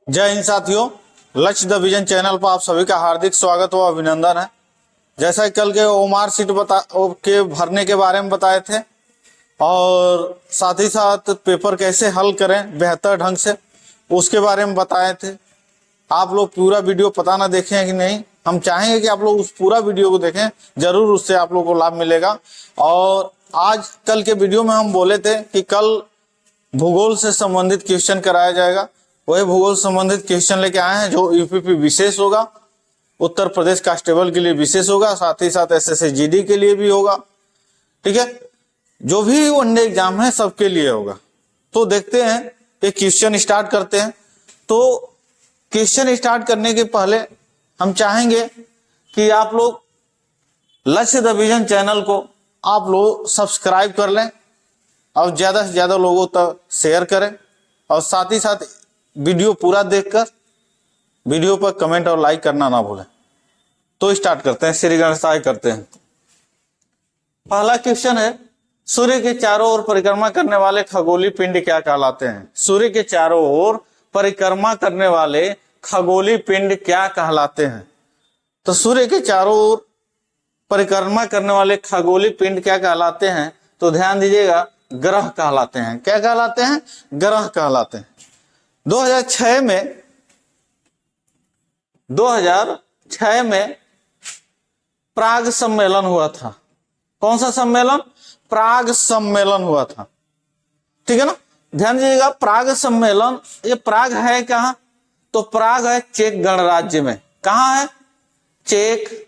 जय हिंद साथियों, लक्ष्य द विजन चैनल पर आप सभी का हार्दिक स्वागत व अभिनंदन है। जैसा कि कल के ओमार सीट के भरने के बारे में बताए थे और साथ ही साथ पेपर कैसे हल करें बेहतर ढंग से उसके बारे में बताए थे। आप लोग पूरा वीडियो पता ना देखें हैं कि नहीं, हम चाहेंगे कि आप लोग उस पूरा वीडियो को देखें, जरूर उससे आप लोग को लाभ मिलेगा। और आज कल के वीडियो में हम बोले थे कि कल भूगोल से संबंधित क्वेश्चन कराया जाएगा। वही भूगोल संबंधित क्वेश्चन लेके आए हैं जो यूपीपी विशेष होगा, उत्तर प्रदेश कांस्टेबल के लिए विशेष होगा, साथ ही साथ एसएससी जीडी के लिए भी होगा। ठीक है, जो भी वनडे एग्जाम है सबके लिए होगा। तो देखते हैं कि क्वेश्चन स्टार्ट करते हैं। तो क्वेश्चन स्टार्ट करने के पहले हम चाहेंगे कि आप लोग लक्ष्य द विजन चैनल को आप लोग सब्सक्राइब कर लें और ज्यादा से ज्यादा लोगों तक शेयर करें और साथ ही साथ वीडियो पूरा देखकर वीडियो पर कमेंट और लाइक करना ना भूलें। तो स्टार्ट करते हैं, श्री गणेशाय करते हैं। पहला क्वेश्चन है, सूर्य के चारों ओर परिक्रमा करने वाले खगोलीय पिंड क्या कहलाते हैं? सूर्य के चारों ओर परिक्रमा करने वाले खगोलीय पिंड क्या कहलाते हैं? तो सूर्य के चारों ओर परिक्रमा करने वाले खगोलीय पिंड क्या कहलाते हैं? तो ध्यान दीजिएगा, ग्रह कहलाते हैं। क्या कहलाते हैं? ग्रह कहलाते हैं। 2006 में प्राग सम्मेलन हुआ था। कौन सा सम्मेलन? प्राग सम्मेलन हुआ था। ठीक है ना, ध्यान दीजिएगा। प्राग सम्मेलन, ये प्राग है कहां? तो प्राग है चेक गणराज्य में। कहां है? चेक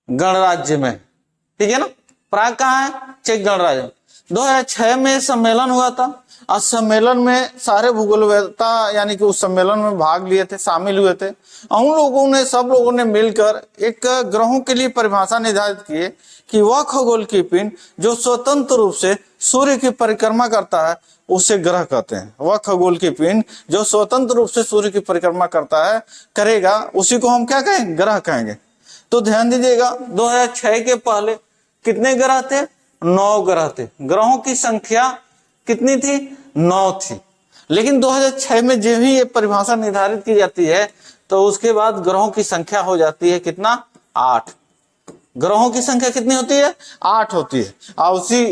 गणराज्य में। ठीक है ना, प्राग कहां है? चेक गणराज्य में। 2006 में सम्मेलन हुआ था और सम्मेलन में सारे भूगोलवेत्ता यानी कि उस सम्मेलन में भाग लिए थे, शामिल हुए थे। उन सब लोगों ने मिलकर एक ग्रहों के लिए परिभाषा निर्धारित की कि वह खगोल की पिंड जो स्वतंत्र रूप से सूर्य की परिक्रमा करता है उसे ग्रह कहते हैं। वह खगोल की पिंड जो स्वतंत्र रूप से सूर्य की परिक्रमा करेगा उसी को हम क्या कहेंगे? ग्रह कहेंगे। तो ध्यान दीजिएगा, 2006 के पहले कितने ग्रह थे? 9 ग्रह थे। ग्रहों की संख्या कितनी थी? 9 थी। लेकिन 2006 में जब ही ये परिभाषा निर्धारित की जाती है तो उसके बाद ग्रहों की संख्या हो जाती है कितना? 8। ग्रहों की संख्या कितनी होती है? 8 होती है। और उसी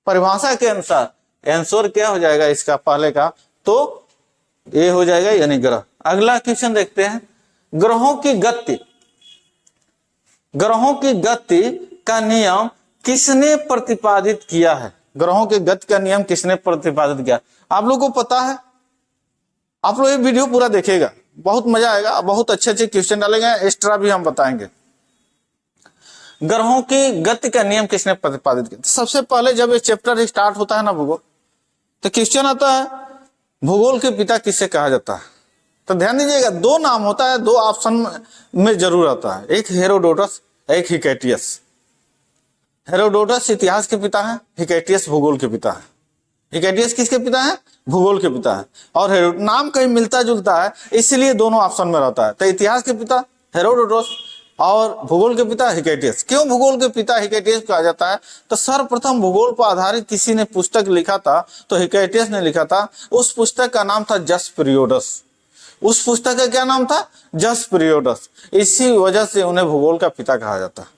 परिभाषा के अनुसार आंसर क्या हो जाएगा इसका पहले का? तो ये हो जाएगा यानी ग्रह। अगला क्वेश्चन देखते हैं, ग्रहों की गति का नियम किसने प्रतिपादित किया है? ग्रहों की गति का नियम किसने प्रतिपादित किया? आप लोग को पता है? आप लोग ये वीडियो पूरा देखिएगा, बहुत मजा आएगा। बहुत अच्छे अच्छे क्वेश्चन डाले गए, एक्स्ट्रा भी हम बताएंगे। ग्रहों की गति का नियम किसने प्रतिपादित किया? सबसे पहले जब ये चैप्टर स्टार्ट होता है ना भूगोल, तो क्वेश्चन आता है भूगोल के पिता किसे कहा जाता है? तो ध्यान दीजिएगा, 2 नाम होता है, 2 ऑप्शन में जरूर आता है। एक हेरोडोटस, एक हिकैटियस। हेरोडोटस इतिहास के पिता है, हिकैटियस भूगोल के पिता है। हिकैटियस किसके पिता है? भूगोल के पिता है। और नाम कहीं मिलता जुलता है इसलिए दोनों ऑप्शन में रहता है। तो इतिहास के पिता हेरोडोटस और भूगोल के पिता हिकैटियस। क्यों भूगोल के पिता हिकैटियस कहा जाता है? तो सर्वप्रथम भूगोल पर आधारित किसी ने पुस्तक लिखा था तो हिकैटियस ने लिखा था। उस पुस्तक का नाम था जस पीरियोडस। उस पुस्तक का क्या नाम था? जस पीरियोडस। इसी वजह से उन्हें भूगोल का पिता कहा जाता है।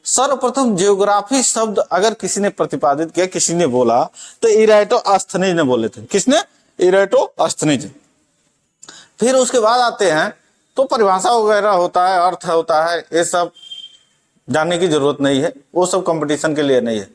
सर्वप्रथम जियोग्राफी शब्द अगर किसी ने प्रतिपादित किया, किसी ने बोला, तो इराटोस्थनीज ने बोले थे। किसने? इराटोस्थनीज। फिर उसके बाद आते हैं तो परिभाषा वगैरह होता है, अर्थ होता है, ये सब जानने की जरूरत नहीं है, वो सब कंपटीशन के लिए नहीं है।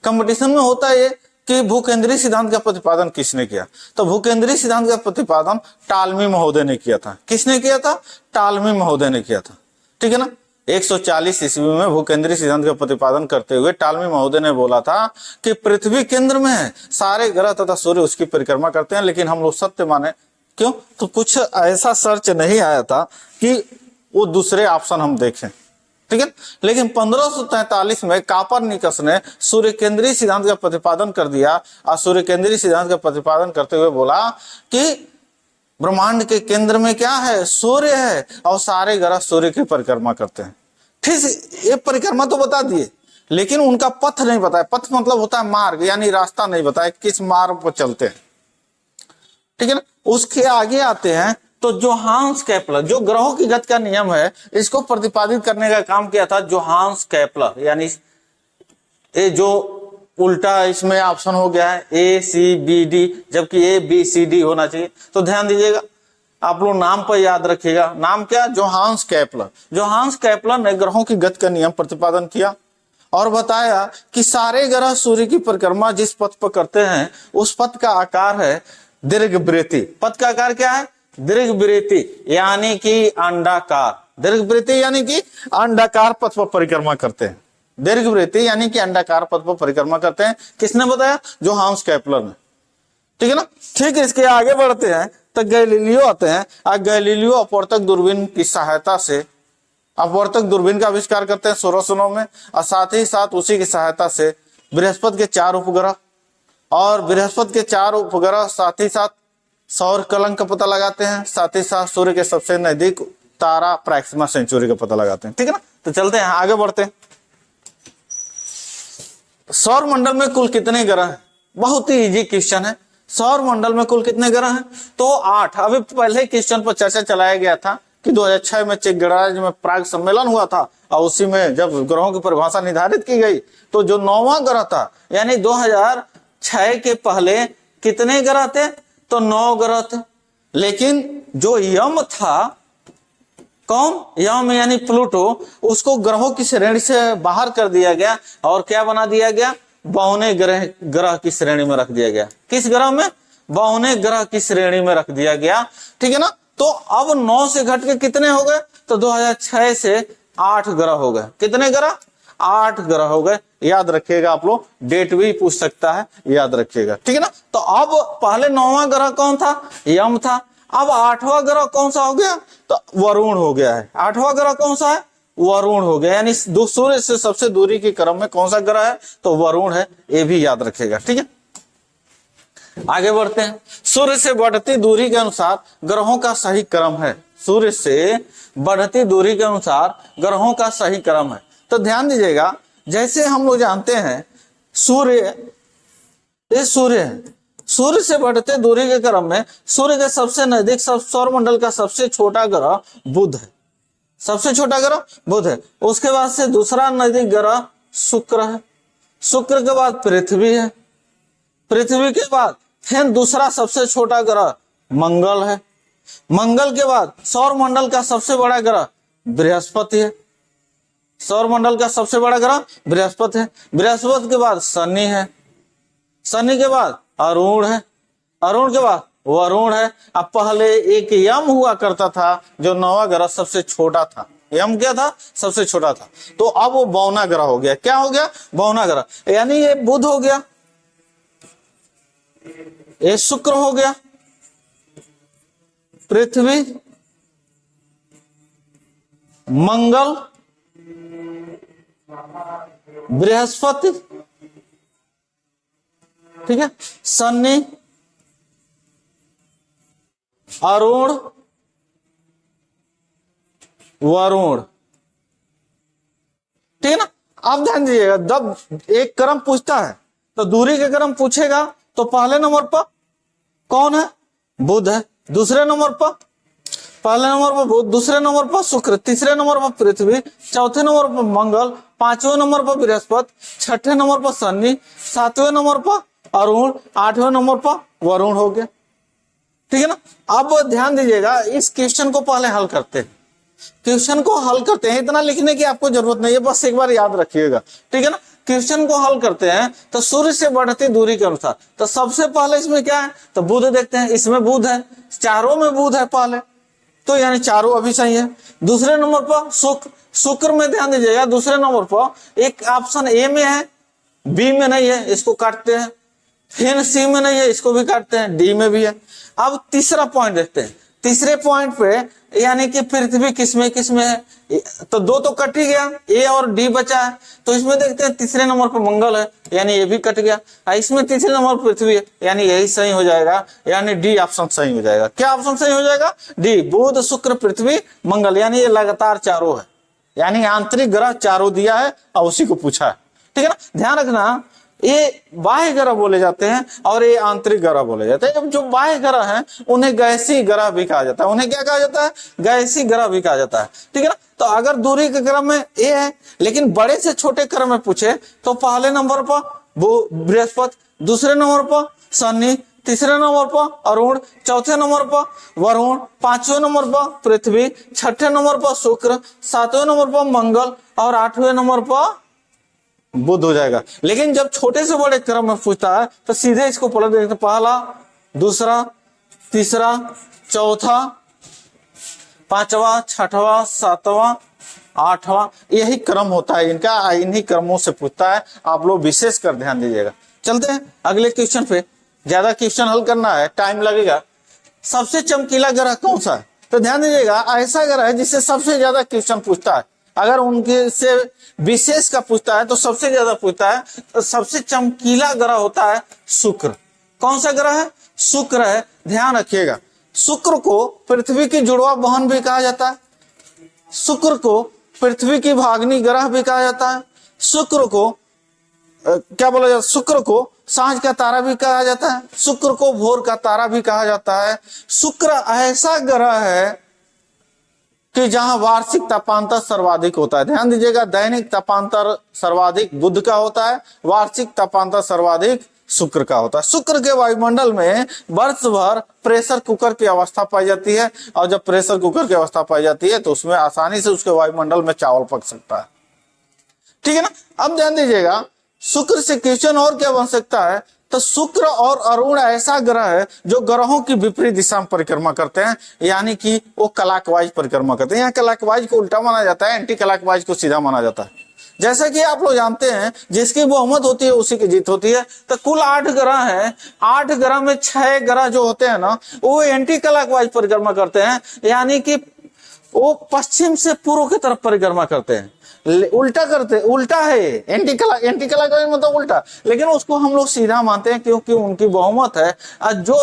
कंपटीशन में होता है कि भूकेंद्रीय सिद्धांत का प्रतिपादन किसने किया? तो भूकेंद्रीय सिद्धांत का प्रतिपादन टालमी महोदय ने किया था। किसने किया था? टालमी महोदय ने किया था। ठीक है ना, 140 ईस्वी में भूकेंद्रीय सिद्धांत का प्रतिपादन करते हुए टालमी महोदय ने बोला था कि पृथ्वी केंद्र में है, सारे ग्रह तथा सूर्य उसकी परिक्रमा करते हैं, लेकिन हम लोग सत्य माने। क्यों? तो कुछ ऐसा सर्च नहीं आया था कि वो दूसरे ऑप्शन हम देखें। ठीक है, लेकिन 1543 में कापरनिकस ने सूर्य केंद्रीय सिद्धांत का प्रतिपादन कर दिया और सूर्य केंद्रीय सिद्धांत का प्रतिपादन करते हुए बोला कि ब्रह्मांड के केंद्र में क्या है? सूर्य है और सारे ग्रह सूर्य की परिक्रमा करते हैं। ठीक, ये परिक्रमा तो बता दिए, लेकिन उनका पथ नहीं बताया। पथ मतलब होता है मार्ग, यानी रास्ता नहीं बताया किस मार्ग पर चलते हैं, ठीक है ना। उसके आगे आते हैं तो जोहान्स केपलर, जो ग्रहों की गति का नियम है इसको प्रतिपादित करने का काम किया था जोहान्स केपलर। यानी ये जो उल्टा इसमें ऑप्शन हो गया है ए सी बी डी, जबकि ए बी सी डी होना चाहिए। तो ध्यान दीजिएगा, आप लोग नाम पर याद रखिएगा। नाम क्या? Johannes Kepler. जोहान्स केपलर ने ग्रहों की गति का नियम प्रतिपादन किया और बताया कि सारे ग्रह सूर्य की परिक्रमा जिस पथ पर करते हैं उस पथ का आकार है दीर्घवृत्ति। पथ का आकार क्या है? दीर्घवृत्ति, यानी कि अंडाकार। दीर्घवृत्ति यानी कि अंडाकार पथ पर परिक्रमा करते हैं। दीर्घवृत्ति यानी कि अंडाकार पथ पर परिक्रमा करते हैं। किसने बताया? जोहान्स केपलर ने, ठीक है ना। ठीक है, इसके आगे बढ़ते हैं तो गैलीलियो आते हैं। और गैलीलियो अपवर्तक दूरबीन की सहायता से अपवर्तक दूरबीन का आविष्कार करते हैं 1609 में, और साथ ही साथ उसी की सहायता से बृहस्पति के 4 उपग्रह और बृहस्पति के 4 उपग्रह, साथ ही साथ सौर कलंक का पता लगाते हैं, साथ ही साथ सूर्य के सबसे नजदीक तारा प्रैक्सिमा सेंचुरी का पता लगाते हैं, ठीक है ना। तो चलते हैं आगे बढ़ते हैं। सौर मंडल में कुल कितने ग्रह हैं? बहुत ही इजी क्वेश्चन है। सौर मंडल में कुल कितने ग्रह हैं? तो 8। अभी पहले क्वेश्चन पर चर्चा चलाया गया था कि 2006 में चेक गणराज्य में प्राग सम्मेलन हुआ था और उसी में जब ग्रहों की परिभाषा निर्धारित की गई तो जो 9वां ग्रह था, यानी 2006 के पहले कितने ग्रह थे? तो 9 ग्रह थे। लेकिन जो यम था, कौन? यम यानी प्लूटो, उसको ग्रहों की श्रेणी से बाहर कर दिया गया और क्या बना दिया गया? 52 ग्रह की श्रेणी में रख दिया गया। किस ग्रह में? 52 ग्रह की श्रेणी में रख दिया गया, ठीक है ना। तो अब 9 से घट के कितने हो गए? तो 2006 से 8 ग्रह हो गए। कितने ग्रह? 8 ग्रह हो गए। याद रखिएगा, आप लोग डेट भी पूछ सकता है, याद रखिएगा, ठीक है ना। तो अब पहले 9वां ग्रह कौन था? यम था। अब 8वां ग्रह कौन सा हो गया? तो वरुण हो गया है। 8वां ग्रह कौन सा है? वरुण हो गया। यानी सूर्य से सबसे दूरी के क्रम में कौन सा ग्रह है? तो वरुण है। ये भी याद रखिएगा, ठीक है। आगे बढ़ते हैं। सूर्य से बढ़ती दूरी के अनुसार ग्रहों का सही क्रम है। सूर्य से बढ़ती दूरी के अनुसार ग्रहों का सही क्रम है। तो ध्यान दीजिएगा, जैसे हम लोग जानते हैं सूर्य, ये सूर्य है। सूर्य से बढ़ते दूरी के क्रम में सूर्य के सबसे नजदीक सौर मंडल का सबसे छोटा ग्रह बुध है। सबसे छोटा ग्रह बुध है। उसके बाद से दूसरा नजदीक ग्रह शुक्र है। शुक्र के बाद पृथ्वी है। पृथ्वी के बाद फिर दूसरा सबसे छोटा ग्रह मंगल है। मंगल के बाद सौर मंडल का सबसे बड़ा ग्रह बृहस्पति है। सौर मंडल का सबसे बड़ा ग्रह बृहस्पति है। बृहस्पति के बाद शनि है। शनि के बाद अरुण है। अरुण के बाद वरुण है। अब पहले एक यम हुआ करता था जो 9वां ग्रह सबसे छोटा था। यम क्या था? सबसे छोटा था। तो अब वो 52वां ग्रह हो गया। क्या हो गया? 52वां ग्रह। यानी ये बुध हो गया, ये शुक्र हो गया, पृथ्वी, मंगल, बृहस्पति, ठीक है, शनि, अरुण, वरुण, ठीक है ना। अब ध्यान दीजिएगा, जब एक क्रम पूछता है तो दूरी के क्रम पूछेगा तो पहले नंबर पर कौन है? बुध है। दूसरे नंबर पर पहले नंबर पर बुध, दूसरे नंबर पर शुक्र, तीसरे नंबर पर पृथ्वी, चौथे नंबर पर मंगल, 5वें नंबर पर बृहस्पति, 6ठे नंबर पर शनि, 7वें नंबर पर अरुण, 8वें नंबर पर वरुण हो गया, ठीक है ना। अब ध्यान दीजिएगा, इस क्वेश्चन को पहले हल करते हैं। क्वेश्चन को हल करते हैं, इतना लिखने की आपको जरूरत नहीं है, बस एक बार याद रखिएगा, ठीक है ना। क्वेश्चन को हल करते हैं तो सूर्य से बढ़ती दूरी के अनुसार, तो सबसे पहले इसमें क्या है? तो बुध देखते हैं। इसमें बुध है, चारों में बुध है पहले, तो यानी चारों अभी सही है। दूसरे नंबर पर शुक्र। शुक्र में ध्यान दीजिएगा, दूसरे नंबर पर एक ऑप्शन ए में है, बी में नहीं है, इसको काटते हैं। फिर सी में नहीं है, इसको भी काटते हैं, डी में भी है। अब तीसरा पॉइंट देखते हैं। तीसरे पॉइंट पे यानी कि पृथ्वी किसमें है? तो 2 तो कट ही गया, ए और डी बचा है। तो इसमें देखते हैं तीसरे नंबर पर मंगल है, यानी ये भी कट गया। इसमें तीसरे नंबर पर पृथ्वी है, यानी यही सही हो जाएगा, यानी डी ऑप्शन सही हो जाएगा। क्या ऑप्शन सही हो जाएगा? डी, बुध, शुक्र, पृथ्वी, मंगल, यानी ये लगातार चारों है, यानी आंतरिक ग्रह चारों दिया है और उसी को पूछा है, ठीक है ना। ध्यान रखना, ये बाह्य ग्रह बोले जाते हैं और ये आंतरिक ग्रह बोले जाते हैं। जो बाह्य ग्रह हैं उन्हें गैसीय ग्रह भी कहा जाता है। उन्हें क्या कहा जाता है? गैसीय ग्रह भी कहा जाता है, ठीक है ना। तो अगर दूरी के क्रम में ये है, लेकिन बड़े से छोटे क्रम में पूछे तो पहले नंबर पर बृहस्पति, दूसरे नंबर पर शनि, तीसरे नंबर पर अरुण, चौथे नंबर पर वरुण, पांचवें नंबर पर पृथ्वी, छठे नंबर पर शुक्र, सातवें नंबर पर मंगल और आठवें नंबर पर बुध हो जाएगा। लेकिन जब छोटे से बड़े क्रम में पूछता है तो सीधे इसको पलट देते, पहला, दूसरा, तीसरा, चौथा, पांचवा, छठवां, सातवां, आठवां, यही क्रम होता है इनका। इन्हीं क्रमों से पूछता है, आप लोग विशेष कर ध्यान दीजिएगा। चलते हैं अगले क्वेश्चन पे। ज्यादा क्वेश्चन हल करना है, टाइम लगेगा। सबसे चमकीला ग्रह कौन सा है? तो ध्यान दीजिएगा, ऐसा ग्रह है जिससे सबसे ज्यादा क्वेश्चन पूछता है। अगर उनके से विशेष का पूछता है तो सबसे ज्यादा पूछता है। तो सबसे चमकीला ग्रह होता है शुक्र। कौन सा ग्रह है? शुक्र है। ध्यान रखिएगा, शुक्र को पृथ्वी की जुड़वा बहन भी कहा जाता है, शुक्र को पृथ्वी की भागनी ग्रह भी कहा जाता है, शुक्र को क्या बोला जाता है? शुक्र को सांझ का तारा भी कहा जाता है, शुक्र को भोर का तारा भी कहा जाता है। शुक्र ऐसा ग्रह है कि जहां वार्षिक तापांतर सर्वाधिक होता है। ध्यान दीजिएगा, दैनिक तापांतर सर्वाधिक बुध का होता है, वार्षिक तापांतर सर्वाधिक शुक्र का होता है। शुक्र के वायुमंडल में वर्ष भर प्रेशर कुकर की अवस्था पाई जाती है, और जब प्रेशर कुकर की अवस्था पाई जाती है तो उसमें आसानी से उसके वायुमंडल में चावल पक सकता है, ठीक है ना। अब ध्यान दीजिएगा, शुक्र से क्वेश्चन और क्या बन सकता है? तो शुक्र और अरुण ऐसा ग्रह है जो ग्रहों की विपरीत दिशा में परिक्रमा करते हैं, यानी कि वो क्लॉकवाइज परिक्रमा करते हैं। यहाँ क्लॉकवाइज को उल्टा माना जाता है, एंटी क्लॉकवाइज को सीधा माना जाता है। जैसा कि आप लोग जानते हैं, जिसकी बहुमत होती है उसी की जीत होती है। तो कुल 8 ग्रह हैं, 8 ग्रह में 6 ग्रह जो होते हैं ना, वो एंटी क्लॉकवाइज परिक्रमा करते हैं, यानी कि वो पश्चिम से पूर्व की तरफ परिक्रमा करते हैं। उल्टा करते, उल्टा है, एंटी क्लॉकवाइज मतलब उल्टा, लेकिन उसको हम लोग सीधा मानते हैं क्योंकि उनकी बहुमत है। और जो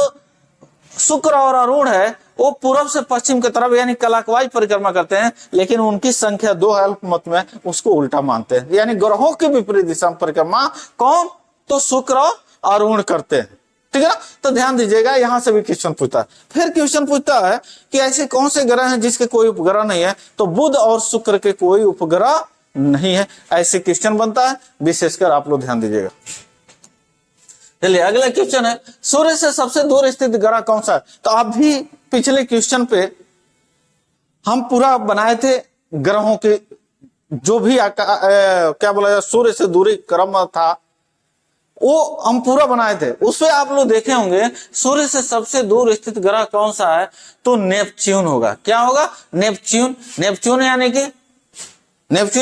शुक्र और अरुण है वो पूर्व से पश्चिम की तरफ यानी क्लॉकवाइज परिक्रमा करते हैं, लेकिन उनकी संख्या 2 है अल्पमत में, उसको उल्टा मानते हैं। यानी ग्रहों की विपरीत दिशा में परिक्रमा कौन? तो शुक्र और अरुण करते हैं, ठीक है ना। तो ध्यान दीजिएगा, यहां से भी क्वेश्चन पूछता है। फिर क्वेश्चन पूछता है कि ऐसे कौन से ग्रह हैं जिसके कोई उपग्रह नहीं है? तो बुध और शुक्र के कोई उपग्रह नहीं है, ऐसे क्वेश्चन बनता है। विशेषकर आप लोग ध्यान दीजिएगा। चलिए अगला क्वेश्चन है, सूर्य से सबसे दूर स्थित ग्रह कौन सा है? तो अभी पिछले क्वेश्चन पे हम पूरा बनाए थे ग्रहों के, जो भी क्या बोला जाए, सूर्य से दूरी क्रम था वो हम पूरा बनाए थे। उसपे आप लोग देखे होंगे सूर्य से सबसे दूर स्थित ग्रह कौन सा है? तो नेपच्यून होगा। क्या होगा? नेपच्यून। नेपच्यून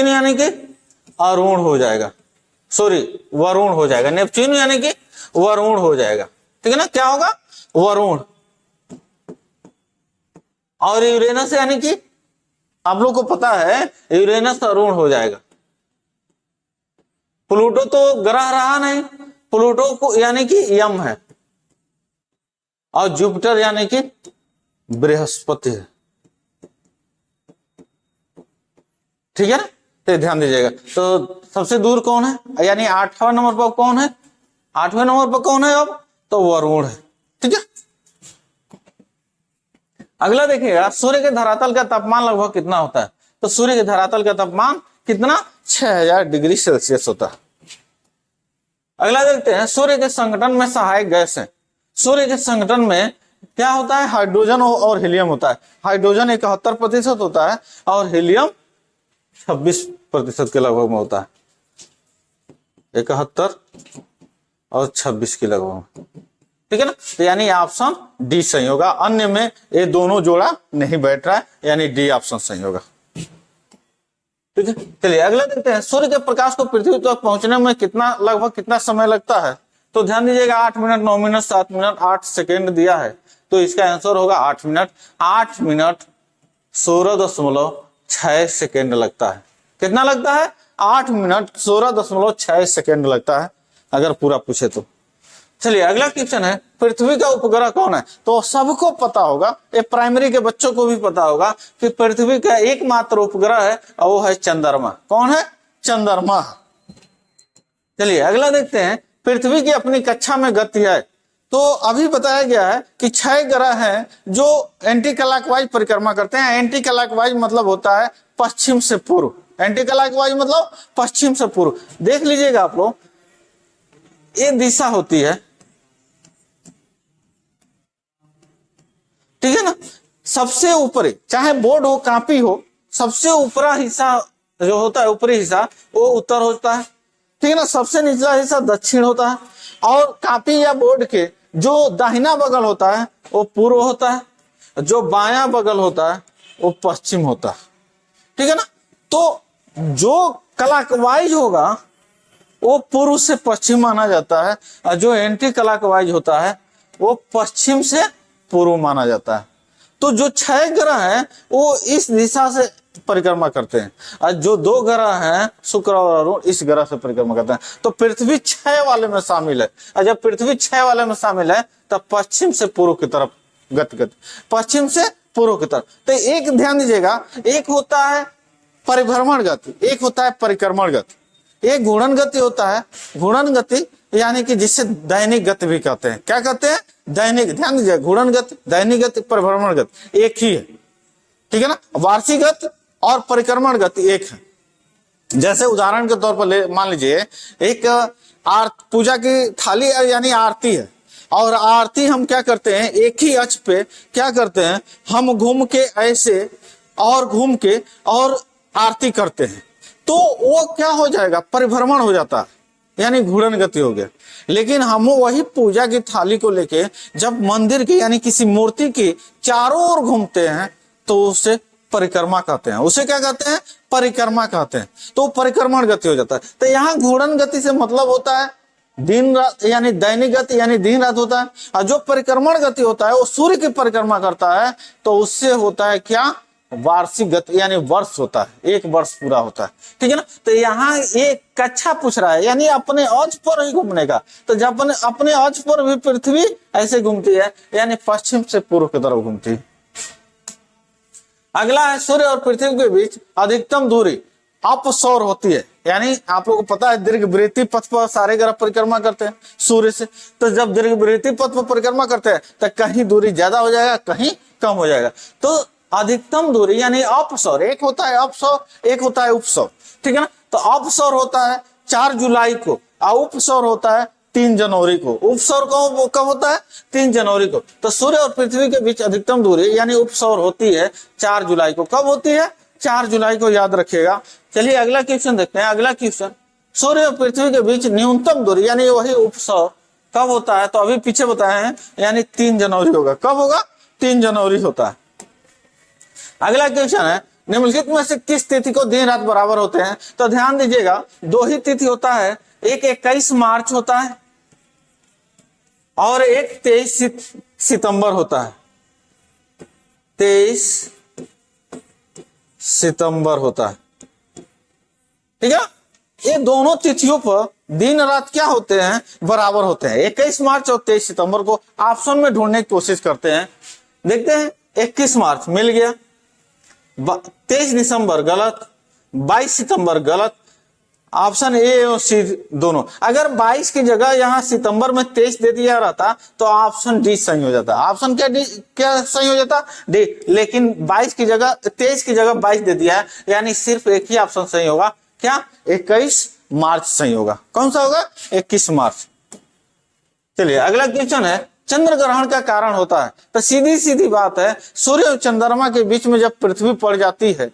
यानी कि अरुण हो जाएगा, सॉरी वरुण हो जाएगा। नेपच्यून यानी कि वरुण हो जाएगा, ठीक है ना। क्या होगा? वरुण। और यूरेनस यानी कि आप लोग को पता है यूरेनस अरुण हो जाएगा। प्लूटो तो ग्रह रहा नहीं, प्लूटो को यानी कि यम है, और जुपिटर यानी कि बृहस्पति है, ठीक है ना। तो ध्यान दीजिएगा, तो सबसे दूर कौन है? यानी 8वां नंबर पर कौन है? 8वें नंबर पर कौन है? अब तो वरुण है, ठीक है। अगला देखिएगा, सूर्य के धरातल का तापमान लगभग कितना होता है? तो सूर्य के धरातल का तापमान कितना? 6000 डिग्री सेल्सियस होता है। अगला देखते हैं, सूर्य के संगठन में सहायक गैस है। सूर्य के संगठन में क्या होता है? हाइड्रोजन और हीलियम होता है। हाइड्रोजन 71% होता है और हीलियम 26% के लगभग में होता है। 71 और 26 के लगभग में, ठीक है ना। तो यानी ऑप्शन डी सही होगा। अन्य में ये दोनों जोड़ा नहीं बैठ रहा है, यानी डी ऑप्शन सही होगा, ठीक है। चलिए अगला देखते हैं, सूर्य के प्रकाश को पृथ्वी तक पहुंचने में लगभग कितना समय लगता है? तो ध्यान दीजिएगा, 8 मिनट, 9 मिनट, 7 मिनट, 8 सेकेंड दिया है, तो इसका आंसर होगा 8 मिनट। 8 मिनट 16.6 सेकेंड लगता है। कितना लगता है? 8 मिनट 16.6 सेकेंड लगता है, अगर पूरा पूछे तो। चलिए अगला क्वेश्चन है, पृथ्वी का उपग्रह कौन है? तो सबको पता होगा, ये प्राइमरी के बच्चों को भी पता होगा कि पृथ्वी का एकमात्र उपग्रह है और वो है चंद्रमा। कौन है? चंद्रमा। चलिए अगला देखते हैं, पृथ्वी की अपनी कक्षा में गति है। तो अभी बताया गया है कि 6 ग्रह हैं जो एंटी क्लॉकवाइज परिक्रमा करते हैं। एंटी क्लॉकवाइज मतलब होता है पश्चिम से पूर्व, एंटी क्लॉकवाइज मतलब पश्चिम से पूर्व। देख लीजिएगा आप लोग, ये दिशा होती है, ठीक है ना। सबसे ऊपरी, चाहे बोर्ड हो कॉपी हो, सबसे ऊपरा हिस्सा जो होता है, ऊपरी हिस्सा, वो उत्तर होता है, ठीक है ना। सबसे निचला हिस्सा दक्षिण होता है, और कॉपी या बोर्ड के जो दाहिना बगल होता है वो पूर्व होता है, जो बायां बगल होता है वो पश्चिम होता है, ठीक है ना। तो जो क्लॉकवाइज होगा वो पूर्व से पश्चिम माना जाता है, और जो एंटी क्लॉकवाइज होता है वो पश्चिम से पूर्व माना जाता है। तो जो 6 ग्रह हैं वो इस दिशा से परिक्रमा करते हैं, और जो 2 ग्रह हैं शुक्र और अरुण इस ग्रह से परिक्रमा करते हैं। तो पृथ्वी 6 वाले में शामिल है, और जब पृथ्वी 6 वाले में शामिल है तब पश्चिम से पूर्व की तरफ गति, पश्चिम से पूर्व की तरफ। तो एक ध्यान दीजिएगा, एक होता है परिभ्रमण गति, एक होता है परिक्रमण गति, एक घूर्णन गति होता है। घूर्णन गति यानी कि जिसे दैनिक गति भी कहते हैं। क्या कहते हैं? दैनिक। ध्यान दीजिए, घूर्णन गति, दैनिक गति, परिभ्रमण गति एक ही है, ठीक है ना। वार्षिक गति और परिक्रमण गति एक है। जैसे उदाहरण के तौर पर मान लीजिए एक पूजा की थाली यानी आरती है, और आरती हम क्या करते हैं, एक ही अक्ष पे क्या करते हैं, हम घूम के ऐसे और घूम के और आरती करते हैं, तो वो क्या हो जाएगा, परिभ्रमण हो जाता है, यानी घूर्णन गति हो गया। लेकिन हम वही पूजा की थाली को लेके जब मंदिर की यानी किसी मूर्ति की चारों ओर घूमते हैं तो उसे परिक्रमा कहते हैं। उसे क्या कहते हैं? परिक्रमा कहते हैं। तो परिक्रमण गति हो जाता है। तो यहाँ घूर्णन गति से मतलब होता है दिन रात, यानी दैनिक गति यानी दिन रात होता है। और जो परिक्रमण गति होता है वो सूर्य की परिक्रमा करता है, तो उससे होता है क्या, वार्षिक गति यानी वर्ष होता है, एक वर्ष पूरा होता है, ठीक है ना। तो यहाँ एक कक्षा पूछ रहा है, यानी अपने अक्ष पर ही घूमने का। तो जब अपने अक्ष पर भी पृथ्वी ऐसे घूमती है, यानी पश्चिम से पूर्व की तरफ घूमती है। अगला है सूर्य और पृथ्वी के बीच अधिकतम दूरी अपसौर होती है। यानी आप लोगों को पता है दीर्घवृत्तीय पथ पर सारे ग्रह परिक्रमा करते हैं सूर्य से। तो जब दीर्घवृत्तीय पथ पर परिक्रमा करते हैं तो कहीं दूरी ज्यादा हो जाएगा, कहीं कम हो जाएगा। तो अधिकतम दूरी यानी अपसौर, एक होता है अपसौर, एक होता है उपसौर, ठीक है ना। तो अपसौर होता है 4 जुलाई को, और उपसौर होता है 3 जनवरी को। उपसौर कब होता है? 3 जनवरी को। तो सूर्य और पृथ्वी के बीच अधिकतम दूरी यानी उपसौर होती है 4 जुलाई को। कब होती है? 4 जुलाई को, याद रखिएगा। चलिए अगला क्वेश्चन देखते हैं। अगला क्वेश्चन, सूर्य और पृथ्वी के बीच न्यूनतम दूरी यानी वही उपसौर कब होता है? तो अभी पीछे बताए हैं, यानी 3 जनवरी होगा। कब होगा? 3 जनवरी होता है। अगला क्वेश्चन है, निम्नलिखित में से किस तिथि को दिन रात बराबर होते हैं? तो ध्यान दीजिएगा, 2 ही तिथि होता है, एक 21 मार्च होता है और एक 23 सितंबर होता है। 23 सितंबर होता है, ठीक है। ये दोनों तिथियों पर दिन रात क्या होते हैं? बराबर होते हैं। 21 मार्च और 23 सितंबर को ऑप्शन में ढूंढने की कोशिश करते हैं। देखते हैं, 21 मार्च मिल गया, 23 दिसंबर गलत, 22 सितंबर गलत। ऑप्शन ए और सी दोनों। अगर 22 की जगह यहाँ सितंबर में 23 दे दिया रहता तो ऑप्शन डी सही हो जाता। ऑप्शन क्या सही हो जाता? डी। लेकिन 22 की जगह 23 की जगह 22 दे दिया है, यानी सिर्फ एक ही ऑप्शन सही होगा। क्या? 21 मार्च सही होगा। कौन सा होगा? 21 मार्च। चलिए अगला क्वेश्चन है, चंद्र ग्रहण का कारण होता है। तो सीधी सीधी बात है, सूर्य और चंद्रमा के बीच में जब पृथ्वी पड़ जाती है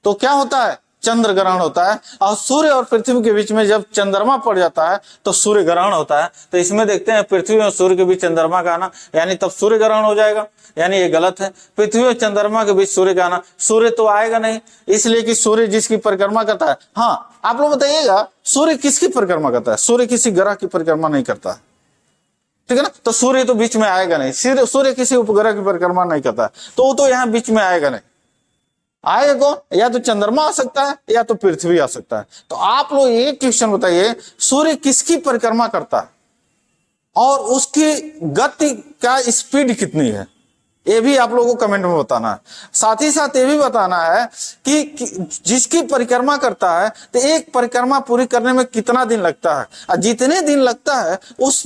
तो क्या होता है? चंद्र ग्रहण होता है। और सूर्य और पृथ्वी के बीच में जब चंद्रमा पड़ जाता है तो सूर्य ग्रहण होता है। तो इसमें देखते हैं पृथ्वी और सूर्य के बीच चंद्रमा का आना, यानी तब सूर्य ग्रहण हो जाएगा, यानी ये गलत है। पृथ्वी और चंद्रमा के बीच सूर्य का आना, सूर्य तो आएगा नहीं, इसलिए कि सूर्य जिसकी परिक्रमा करता है। हाँ, आप लोग बताइएगा, सूर्य किसकी परिक्रमा करता है? सूर्य किसी ग्रह की परिक्रमा नहीं करता है, ठीक है ना। तो सूर्य तो बीच में आएगा नहीं, सूर्य किसी उपग्रह की परिक्रमा नहीं करता है, तो वो तो यहाँ बीच में आएगा नहीं। आएगा कौन? या तो चंद्रमा आ सकता है या तो पृथ्वी आ सकता है। तो आप लोग एक क्वेश्चन बताइए, सूर्य किसकी परिक्रमा करता है और उसकी गति का स्पीड कितनी है? ये भी आप लोगों को कमेंट में बताना है। साथ ही साथ ये भी बताना है कि जिसकी परिक्रमा करता है तो एक परिक्रमा पूरी करने में कितना दिन लगता है, और जितने दिन लगता है उस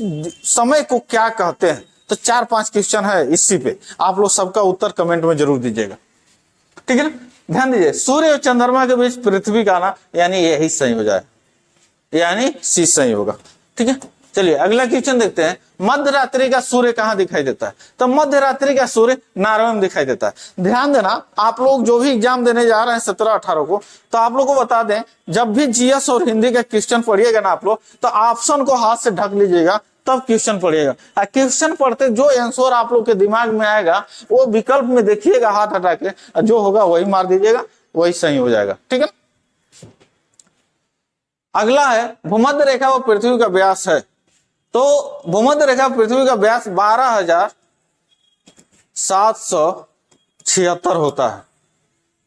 समय को क्या कहते हैं। तो 4-5 क्वेश्चन है इसी पे, आप लोग सबका उत्तर कमेंट में जरूर दीजिएगा, ठीक है ना। ध्यान दीजिए, सूर्य और चंद्रमा के बीच पृथ्वी का आना, यानी यही सही हो जाए, यानी सी सही होगा, ठीक है। चलिए अगला क्वेश्चन देखते हैं, मध्य रात्रि का सूर्य कहां दिखाई देता है। तो मध्य रात्रि का सूर्य नॉर्वे में दिखाई देता है। ध्यान देना, आप लोग जो भी एग्जाम देने जा रहे हैं 17-18 को, तो आप लोग को बता दें, जब भी जीएस और हिंदी का क्वेश्चन पढ़िएगा ना आप लोग, तो ऑप्शन को हाथ से ढक लीजिएगा, तब क्वेश्चन पढ़िएगा। क्वेश्चन पढ़ते जो आंसर आप लोग के दिमाग में आएगा वो विकल्प में देखिएगा, हाथ हटा के, जो होगा वही मार दीजिएगा, वही सही हो जाएगा, ठीक है। अगला है भूमध्य रेखा व पृथ्वी का व्यास है। तो भूमध्य रेखा पृथ्वी का व्यास 12,776 होता है।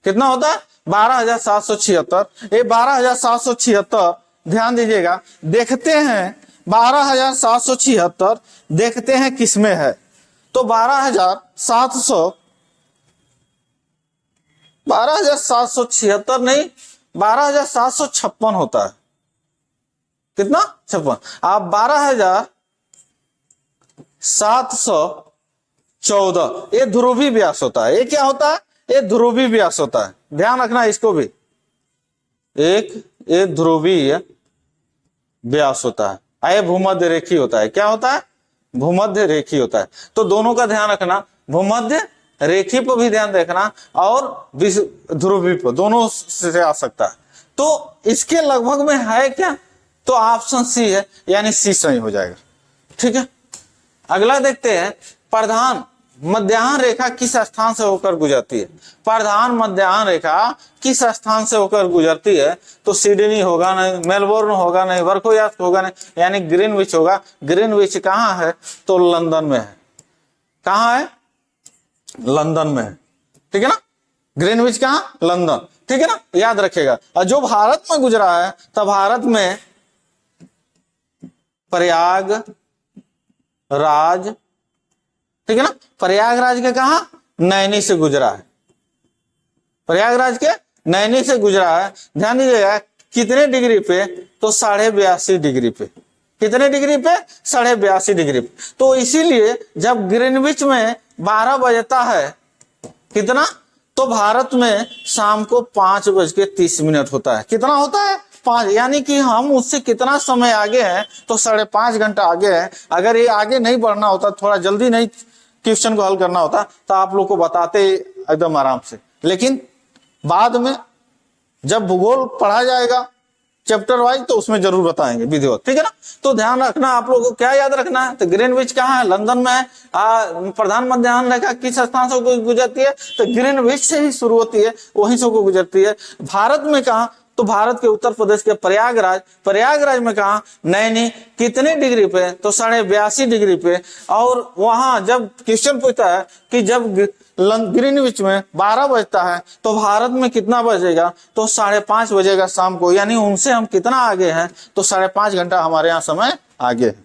कितना होता है? 12,776। ये 12,776 ध्यान दीजिएगा, देखते हैं 12,776 देखते हैं किसमें है। तो 12,776 नहीं, 12,756 होता है। कितना? 56। आप 12,714, ये ध्रुवी व्यास होता है। ये क्या होता है? ये ध्रुवी व्यास होता है, ध्यान रखना इसको भी। ये ध्रुवीय व्यास होता है, ये भूमध्य रेखी होता है। क्या होता है? भूमध्य रेखी होता है। तो दोनों का ध्यान रखना, भूमध्य रेखी पर भी ध्यान रखना और ध्रुवी पर, दोनों से आ सकता है। तो इसके लगभग में है क्या? तो ऑप्शन सी है, यानी सी सही हो जाएगा, ठीक है। अगला देखते हैं, प्रधान मध्याह्न रेखा किस स्थान से होकर गुजरती है। प्रधान मध्याह्न रेखा किस स्थान से होकर गुजरती है? तो सिडनी होगा नहीं, मेलबोर्न होगा नहीं, बर्खोयास्ट होगा नहीं, यानी ग्रीनविच होगा। ग्रीनविच कहाँ है? तो लंदन में है। कहाँ है? लंदन में है, ठीक है ना। ग्रीनविच कहाँ? लंदन, ठीक है ना, याद रखिएगा। और जो भारत में गुजरा है, तो भारत में प्रयागराज, ठीक है ना। प्रयागराज के कहा? नैनी से गुजरा है। प्रयागराज के नैनी से गुजरा है। ध्यान दीजिएगा, कितने डिग्री पे? तो 82.5 डिग्री पे। कितने डिग्री पे? 82.5 डिग्री पे। तो इसीलिए जब ग्रीनविच में 12 बजता है, कितना? तो भारत में शाम को 5:30 होता है। कितना होता है? 5, यानी कि हम उससे कितना समय आगे हैं? तो 5.5 घंटा आगे है। अगर ये आगे नहीं बढ़ना होता, थोड़ा जल्दी नहीं क्वेश्चन को हल करना होता, तो आप लोग को बताते एकदम आराम से। लेकिन बाद में जब भूगोल पढ़ा जाएगा चैप्टर वाइज, तो उसमें जरूर बताएंगे विधिवत, ठीक है ना। तो ध्यान रखना, आप लोगों को क्या याद रखना है? तो ग्रीनविच कहाँ है? लंदन में है। प्रधान मध्याह्न रेखा किस स्थान से गुजरती है? तो ग्रीनविच से ही शुरू होती है, वहीं से गुजरती है। भारत में कहाँ? तो भारत के उत्तर प्रदेश के प्रयागराज। प्रयागराज में कहा? नैनी। कितने डिग्री पे? तो 82.5 डिग्री पे। और वहां जब क्वेश्चन पूछता है कि जब ग्रीनविच में 12 बजता है, तो भारत में कितना बजेगा? तो 5:30 बजेगा शाम को, यानी उनसे हम कितना आगे हैं? तो 5.5 घंटा हमारे यहाँ समय आगे है।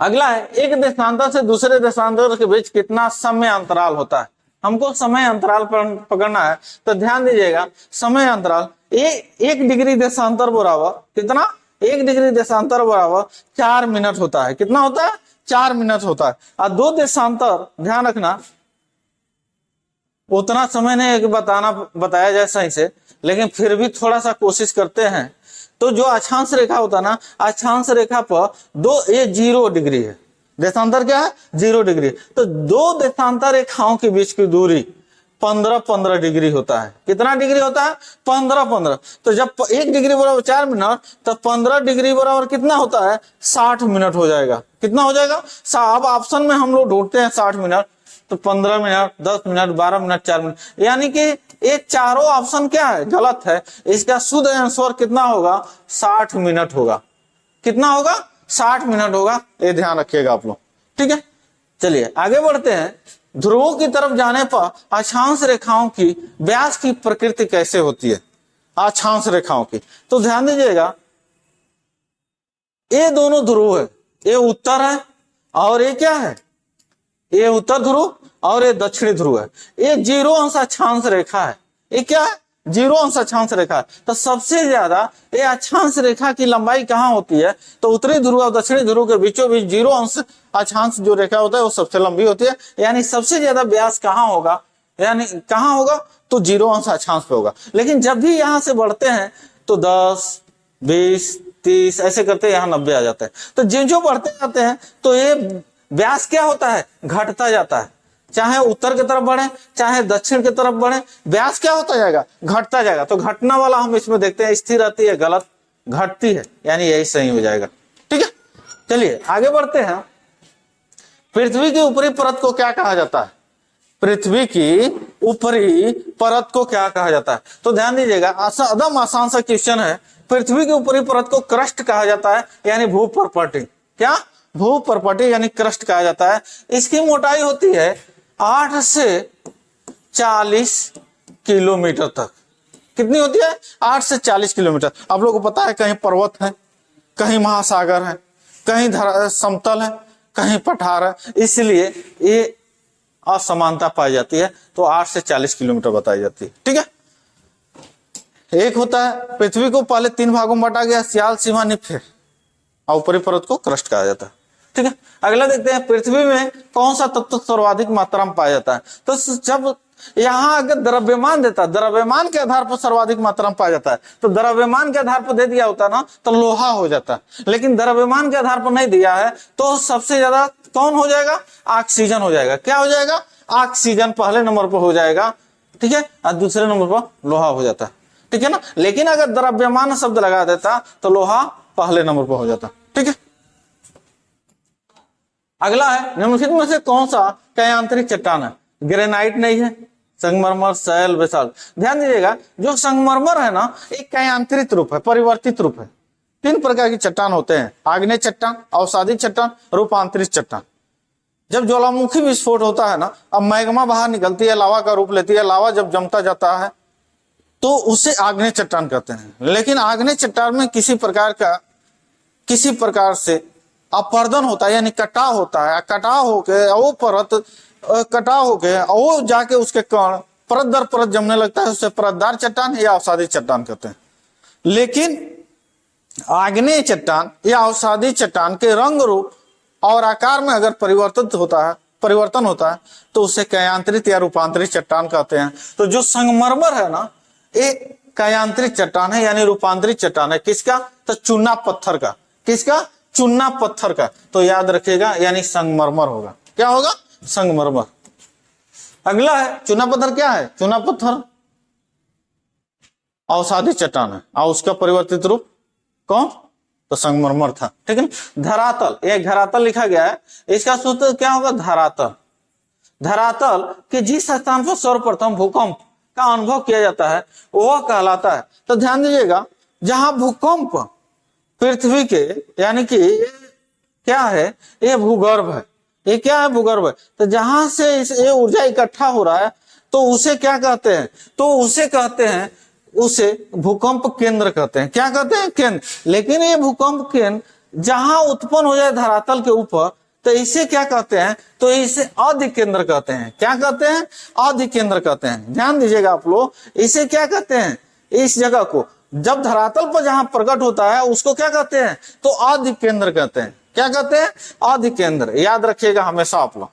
अगला है, एक देशांतर से दूसरे देशांतर के बीच कितना समय अंतराल होता है। हमको समय अंतराल पकड़ना है। तो ध्यान दीजिएगा, समय अंतराल 1 डिग्री देशांतर बराबर कितना? 1 डिग्री देशांतर बराबर 4 मिनट होता है। कितना होता है? 4 मिनट होता है। और 2 देशांतर, ध्यान रखना, उतना समय नहीं बताया जाए सही से, लेकिन फिर भी थोड़ा सा कोशिश करते हैं। तो जो अक्षांश रेखा होता है ना, अक्षांश रेखा पर ये 0 डिग्री है। देशांतर क्या है? 0 डिग्री। तो 2 देशांतर रेखाओं के बीच की दूरी 15-15 डिग्री होता है। कितना डिग्री होता है? 15-15। तो जब 1 डिग्री बराबर 4 मिनट, तो 15 डिग्री बराबर कितना होता है? 60 मिनट हो जाएगा। कितना हो जाएगा? अब ऑप्शन में हम लोग ढूंढते हैं 60 मिनट, तो 15 मिनट, 10 मिनट, 12 मिनट, 4 मिनट, यानी कि ये चारों ऑप्शन क्या है? गलत है। इसका शुद्ध आंसर कितना होगा? 60 मिनट होगा। कितना होगा? 60 मिनट होगा। ये ध्यान रखिएगा आप लोग, ठीक है। चलिए आगे बढ़ते हैं। ध्रुवों की तरफ जाने पर अक्षांश रेखाओं की व्यास की प्रकृति कैसे होती है? अक्षांश रेखाओं की, तो ध्यान दीजिएगा, ये दोनों ध्रुव है, ये उत्तर है और ये क्या है? ये उत्तर ध्रुव और ये दक्षिणी ध्रुव है। ये 0 अंश अक्षांश रेखा है। ये क्या है? 0 अंश अक्षांश रेखा। तो सबसे ज्यादा ये अक्षांश रेखा की लंबाई कहाँ होती है? तो उत्तरी ध्रुव और दक्षिणी ध्रुव के बीचों बीच 0 अंश अक्षांश जो रेखा होता है वो सबसे लंबी होती है। यानी सबसे ज्यादा व्यास कहाँ होगा? यानी कहाँ होगा? तो 0 अंश अक्षांश पे होगा। लेकिन जब भी यहां से बढ़ते हैं तो 10, 20, 30 ऐसे करते यहाँ 90 आ जाता है। तो जो बढ़ते जाते हैं तो ये व्यास क्या होता है? घटता जाता है। चाहे उत्तर की तरफ बढ़े चाहे दक्षिण की तरफ बढ़े, व्यास क्या होता जाएगा? घटता जाएगा। तो घटना वाला हम इसमें देखते हैं, स्थिर रहती है, गलत, घटती है, यानी यही सही हो जाएगा। ठीक है, चलिए आगे बढ़ते हैं। पृथ्वी की ऊपरी परत को क्या कहा जाता है? पृथ्वी की ऊपरी परत को क्या कहा जाता है? तो ध्यान दीजिएगा, एकदम आसान सा क्वेश्चन है। पृथ्वी की ऊपरी परत को क्रस्ट कहा जाता है, यानी भूपर्पटी। क्या? भूपर्पटी यानी क्रस्ट कहा जाता है। इसकी मोटाई होती है 8 से 40 किलोमीटर तक। कितनी होती है? 8 से 40 किलोमीटर। आप लोगों को पता है कहीं पर्वत है, कहीं महासागर है, कहीं समतल है, कहीं पठार है, इसलिए ये असमानता पाई जाती है। तो 8 से 40 किलोमीटर बताई जाती है। ठीक है, एक होता है पृथ्वी को पहले 3 भागों में बांटा गया, सियाल, सीमा, निफ्फे, और ऊपरी परत को क्रस्ट कहा जाता है। ठीक है, अगला देखते हैं, पृथ्वी में कौन सा तत्व सर्वाधिक मात्रा में पाया जाता है? तो जब यहाँ अगर द्रव्यमान देता है, द्रव्यमान के आधार पर सर्वाधिक मात्रा में पाया जाता है, तो द्रव्यमान के आधार पर दे दिया होता ना तो लोहा हो जाता। लेकिन द्रव्यमान के आधार पर नहीं दिया है तो सबसे ज्यादा कौन हो जाएगा? ऑक्सीजन हो जाएगा। क्या हो जाएगा? ऑक्सीजन पहले नंबर पर हो जाएगा। ठीक है, और दूसरे नंबर पर लोहा हो जाता। ठीक है ना, लेकिन अगर द्रव्यमान शब्द लगा देता तो लोहा पहले नंबर पर हो जाता। ठीक है, अगला है, निम्नलिखित में से कौन सा कायांतरिक चट्टान है? ग्रेनाइट नहीं है, संगमरमर, शैल, बेसाल्ट। ध्यान दीजिएगा, जो संगमरमर है ना, एक कायांतरित रूप है, परिवर्तित रूप है। 3 प्रकार की चट्टान होते हैं, आग्नेय चट्टान, अवसादी चट्टान, रूपांतरित चट्टान। जब ज्वालामुखी विस्फोट होता है ना, अब मैग्मा बाहर निकलती है, लावा का रूप लेती है, लावा जब जमता जाता है तो उसे आग्नेय चट्टान कहते हैं। लेकिन आग्नेय चट्टान में किसी प्रकार से अपर्दन होता है, यानी कटाव होता है। कटाव होके वो परत कटाव होके वो जाके उसके कण परत दर परत जमने लगता है, उससे परतदार चट्टान या अवसादी चट्टान कहते हैं। लेकिन आग्नेय चट्टान या अवसादी चट्टान के रंग, रूप और आकार में अगर परिवर्तन होता है तो उसे कायांतरित या रूपांतरित चट्टान कहते हैं। तो जो संगमरमर है ना, एक कायांतरित चट्टान है, यानी रूपांतरित चट्टान है। किसका? तो चूना पत्थर का। किसका? चूना पत्थर का। तो याद रखिएगा, यानी संगमरमर होगा। क्या होगा? संगमरमर। अगला है, चूना पत्थर क्या है? चूना पत्थर अवसादी चट्टान है, और उसका परिवर्तित रूप कौन? तो संगमरमर था। ठीक है, धरातल, एक धरातल लिखा गया है, इसका सूत्र क्या होगा? धरातल। धरातल के जिस स्थान पर सर्वप्रथम भूकंप का अनुभव किया जाता है वह कहलाता है। तो ध्यान दीजिएगा, जहां भूकंप पृथ्वी के, यानी कि क्या है? ये भूगर्भ है। ये क्या है? भूगर्भ है। तो जहां से ये ऊर्जा इकट्ठा हो रहा है तो उसे क्या कहते हैं? तो उसे कहते हैं, उसे भूकंप केंद्र कहते हैं। क्या कहते हैं? केंद्र। लेकिन ये भूकंप केंद्र जहां उत्पन्न हो जाए धरातल के ऊपर, तो इसे क्या कहते हैं? तो इसे अधिकेंद्र कहते हैं। क्या कहते हैं? अधिकेंद्र कहते हैं। ध्यान दीजिएगा आप लोग, इसे क्या कहते हैं? इस जगह को जब धरातल पर जहां प्रकट होता है उसको क्या कहते हैं? तो अधिकेंद्र कहते हैं। क्या कहते हैं? अधिकेंद्र। याद रखिएगा हमेशा आप लोग।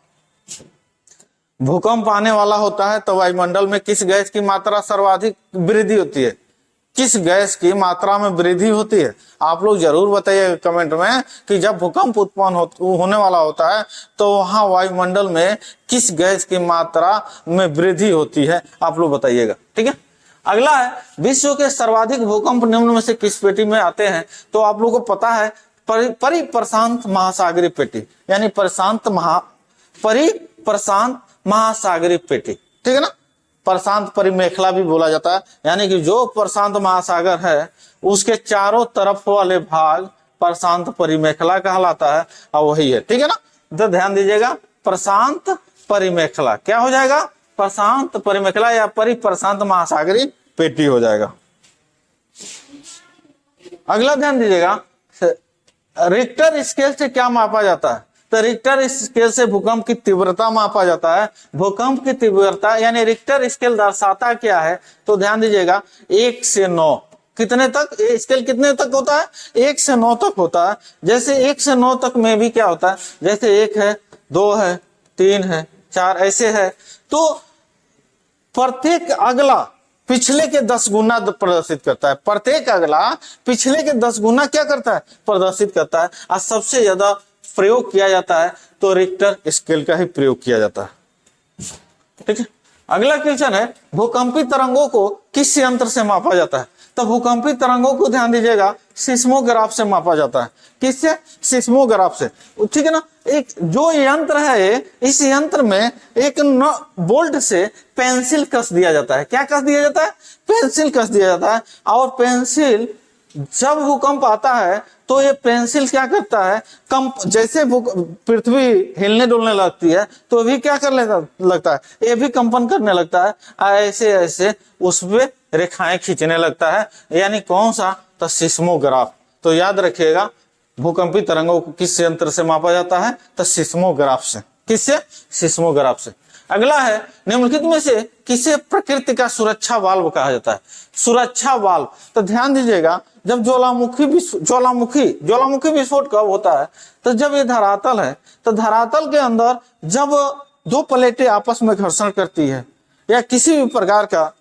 भूकंप आने वाला होता है तो वायुमंडल में किस गैस की मात्रा सर्वाधिक वृद्धि होती है? किस गैस की मात्रा में वृद्धि होती है? आप लोग जरूर बताइए कमेंट में कि जब भूकंप उत्पन्न होने वाला होता है तो वहां वायुमंडल में किस गैस की मात्रा में वृद्धि होती है, आप लोग बताइएगा। ठीक है, अगला है, विश्व के सर्वाधिक भूकंप निम्न में से किस पेटी में आते हैं? तो आप लोगों को पता है, परिप्रशांत महासागरीय पेटी, यानी परिप्रशांत महासागरीय पेटी। ठीक है ना, प्रशांत परिमेखला भी बोला जाता है, यानी कि जो प्रशांत महासागर है उसके चारों तरफ वाले भाग प्रशांत परिमेखला कहलाता है, और वही है। ठीक है ना, तो ध्यान दीजिएगा, प्रशांत परिमेखला क्या हो जाएगा? प्रशांत परिमेखला या परिप्रशांत महासागरीय पेटी हो जाएगा। अगला ध्यान दीजिएगा, रिक्टर स्केल से क्या मापा जाता है? तो तो रिक्टर स्केल से भूकंप की तीव्रता मापा जाता है। भूकंप की तीव्रता यानी रिक्टर स्केल दर्शाता क्या है, तो ध्यान दीजिएगा 1 से 9 कितने तक, ये स्केल कितने तक होता है, 1 से 9 तक होता है। जैसे 1 से 9 तक में भी क्या होता है, जैसे 1 है, 2 है, 3 है, 4 ऐसे है, तो प्रत्येक अगला पिछले के 10 गुना प्रदर्शित करता है। प्रत्येक अगला पिछले के 10 गुना क्या करता है, प्रदर्शित करता है। और सबसे ज्यादा प्रयोग किया जाता है तो रिक्टर स्केल का ही प्रयोग किया जाता है। ठीक है, अगला क्वेश्चन है भूकंपी तरंगों को किस यंत्र से मापा जाता है, तो भूकंपी तरंगों को ध्यान दीजिएगा सिस्मोग्राफ से मापा जाता है। किससे, सिस्मोग्राफ से। ठीक है ना, एक जो यंत्र है, इस यंत्र में एक बोल्ट से पेंसिल कस दिया जाता है। क्या कस दिया जाता है, पेंसिल कस दिया जाता है। और पेंसिल जब भूकंप आता है तो ये पेंसिल क्या करता है, कंप जैसे पृथ्वी हिलने डुलने लगती है तो भी क्या कर लगता है, ये भी कंपन करने लगता है, ऐसे ऐसे उस पे रेखाएं खींचने लगता है। यानी कौन सा, तो सिस्मोग्राफ। तो याद रखिएगा भूकंपी तरंगों को किस यंत्र से मापा जाता है, तो सिस्मोग्राफ से। किससे, सिस्मोग्राफ से। अगला है निम्नलिखित में से किसे प्रकृति का सुरक्षा वाल्व कहा जाता है, सुरक्षा वाल्व। तो ध्यान दीजिएगा जब ज्वालामुखी विस्फोट कब होता है, तो जब ये धरातल है, तो धरातल के अंदर जब दो प्लेटें आपस में घर्षण करती है या किसी भी प्रकार का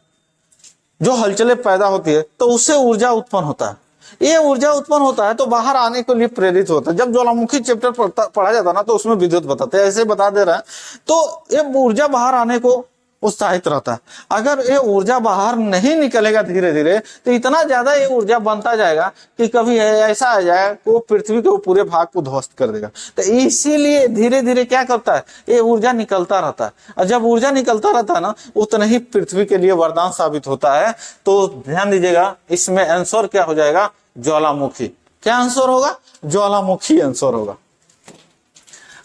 जो हलचलें पैदा होती है तो उससे ऊर्जा उत्पन्न होता है। ये ऊर्जा उत्पन्न होता है तो बाहर आने के लिए प्रेरित होता है। जब ज्वालामुखी चैप्टर पढ़ा जाता है ना तो उसमें विद्युत बताते हैं, ऐसे बता दे रहा है। तो ये ऊर्जा बाहर आने को उत्साहित रहता है। अगर ये ऊर्जा बाहर नहीं निकलेगा धीरे धीरे तो इतना ज्यादा ये ऊर्जा बनता जाएगा कि कभी ऐसा आ जाए वो पृथ्वी के पूरे भाग को ध्वस्त कर देगा। तो इसीलिए धीरे धीरे क्या करता है, ये ऊर्जा निकलता रहता है। और जब ऊर्जा निकलता रहता है ना, उतना ही पृथ्वी के लिए वरदान साबित होता है। तो ध्यान दीजिएगा इसमें आंसर क्या हो जाएगा, ज्वालामुखी। क्या आंसर होगा, ज्वालामुखी आंसर होगा।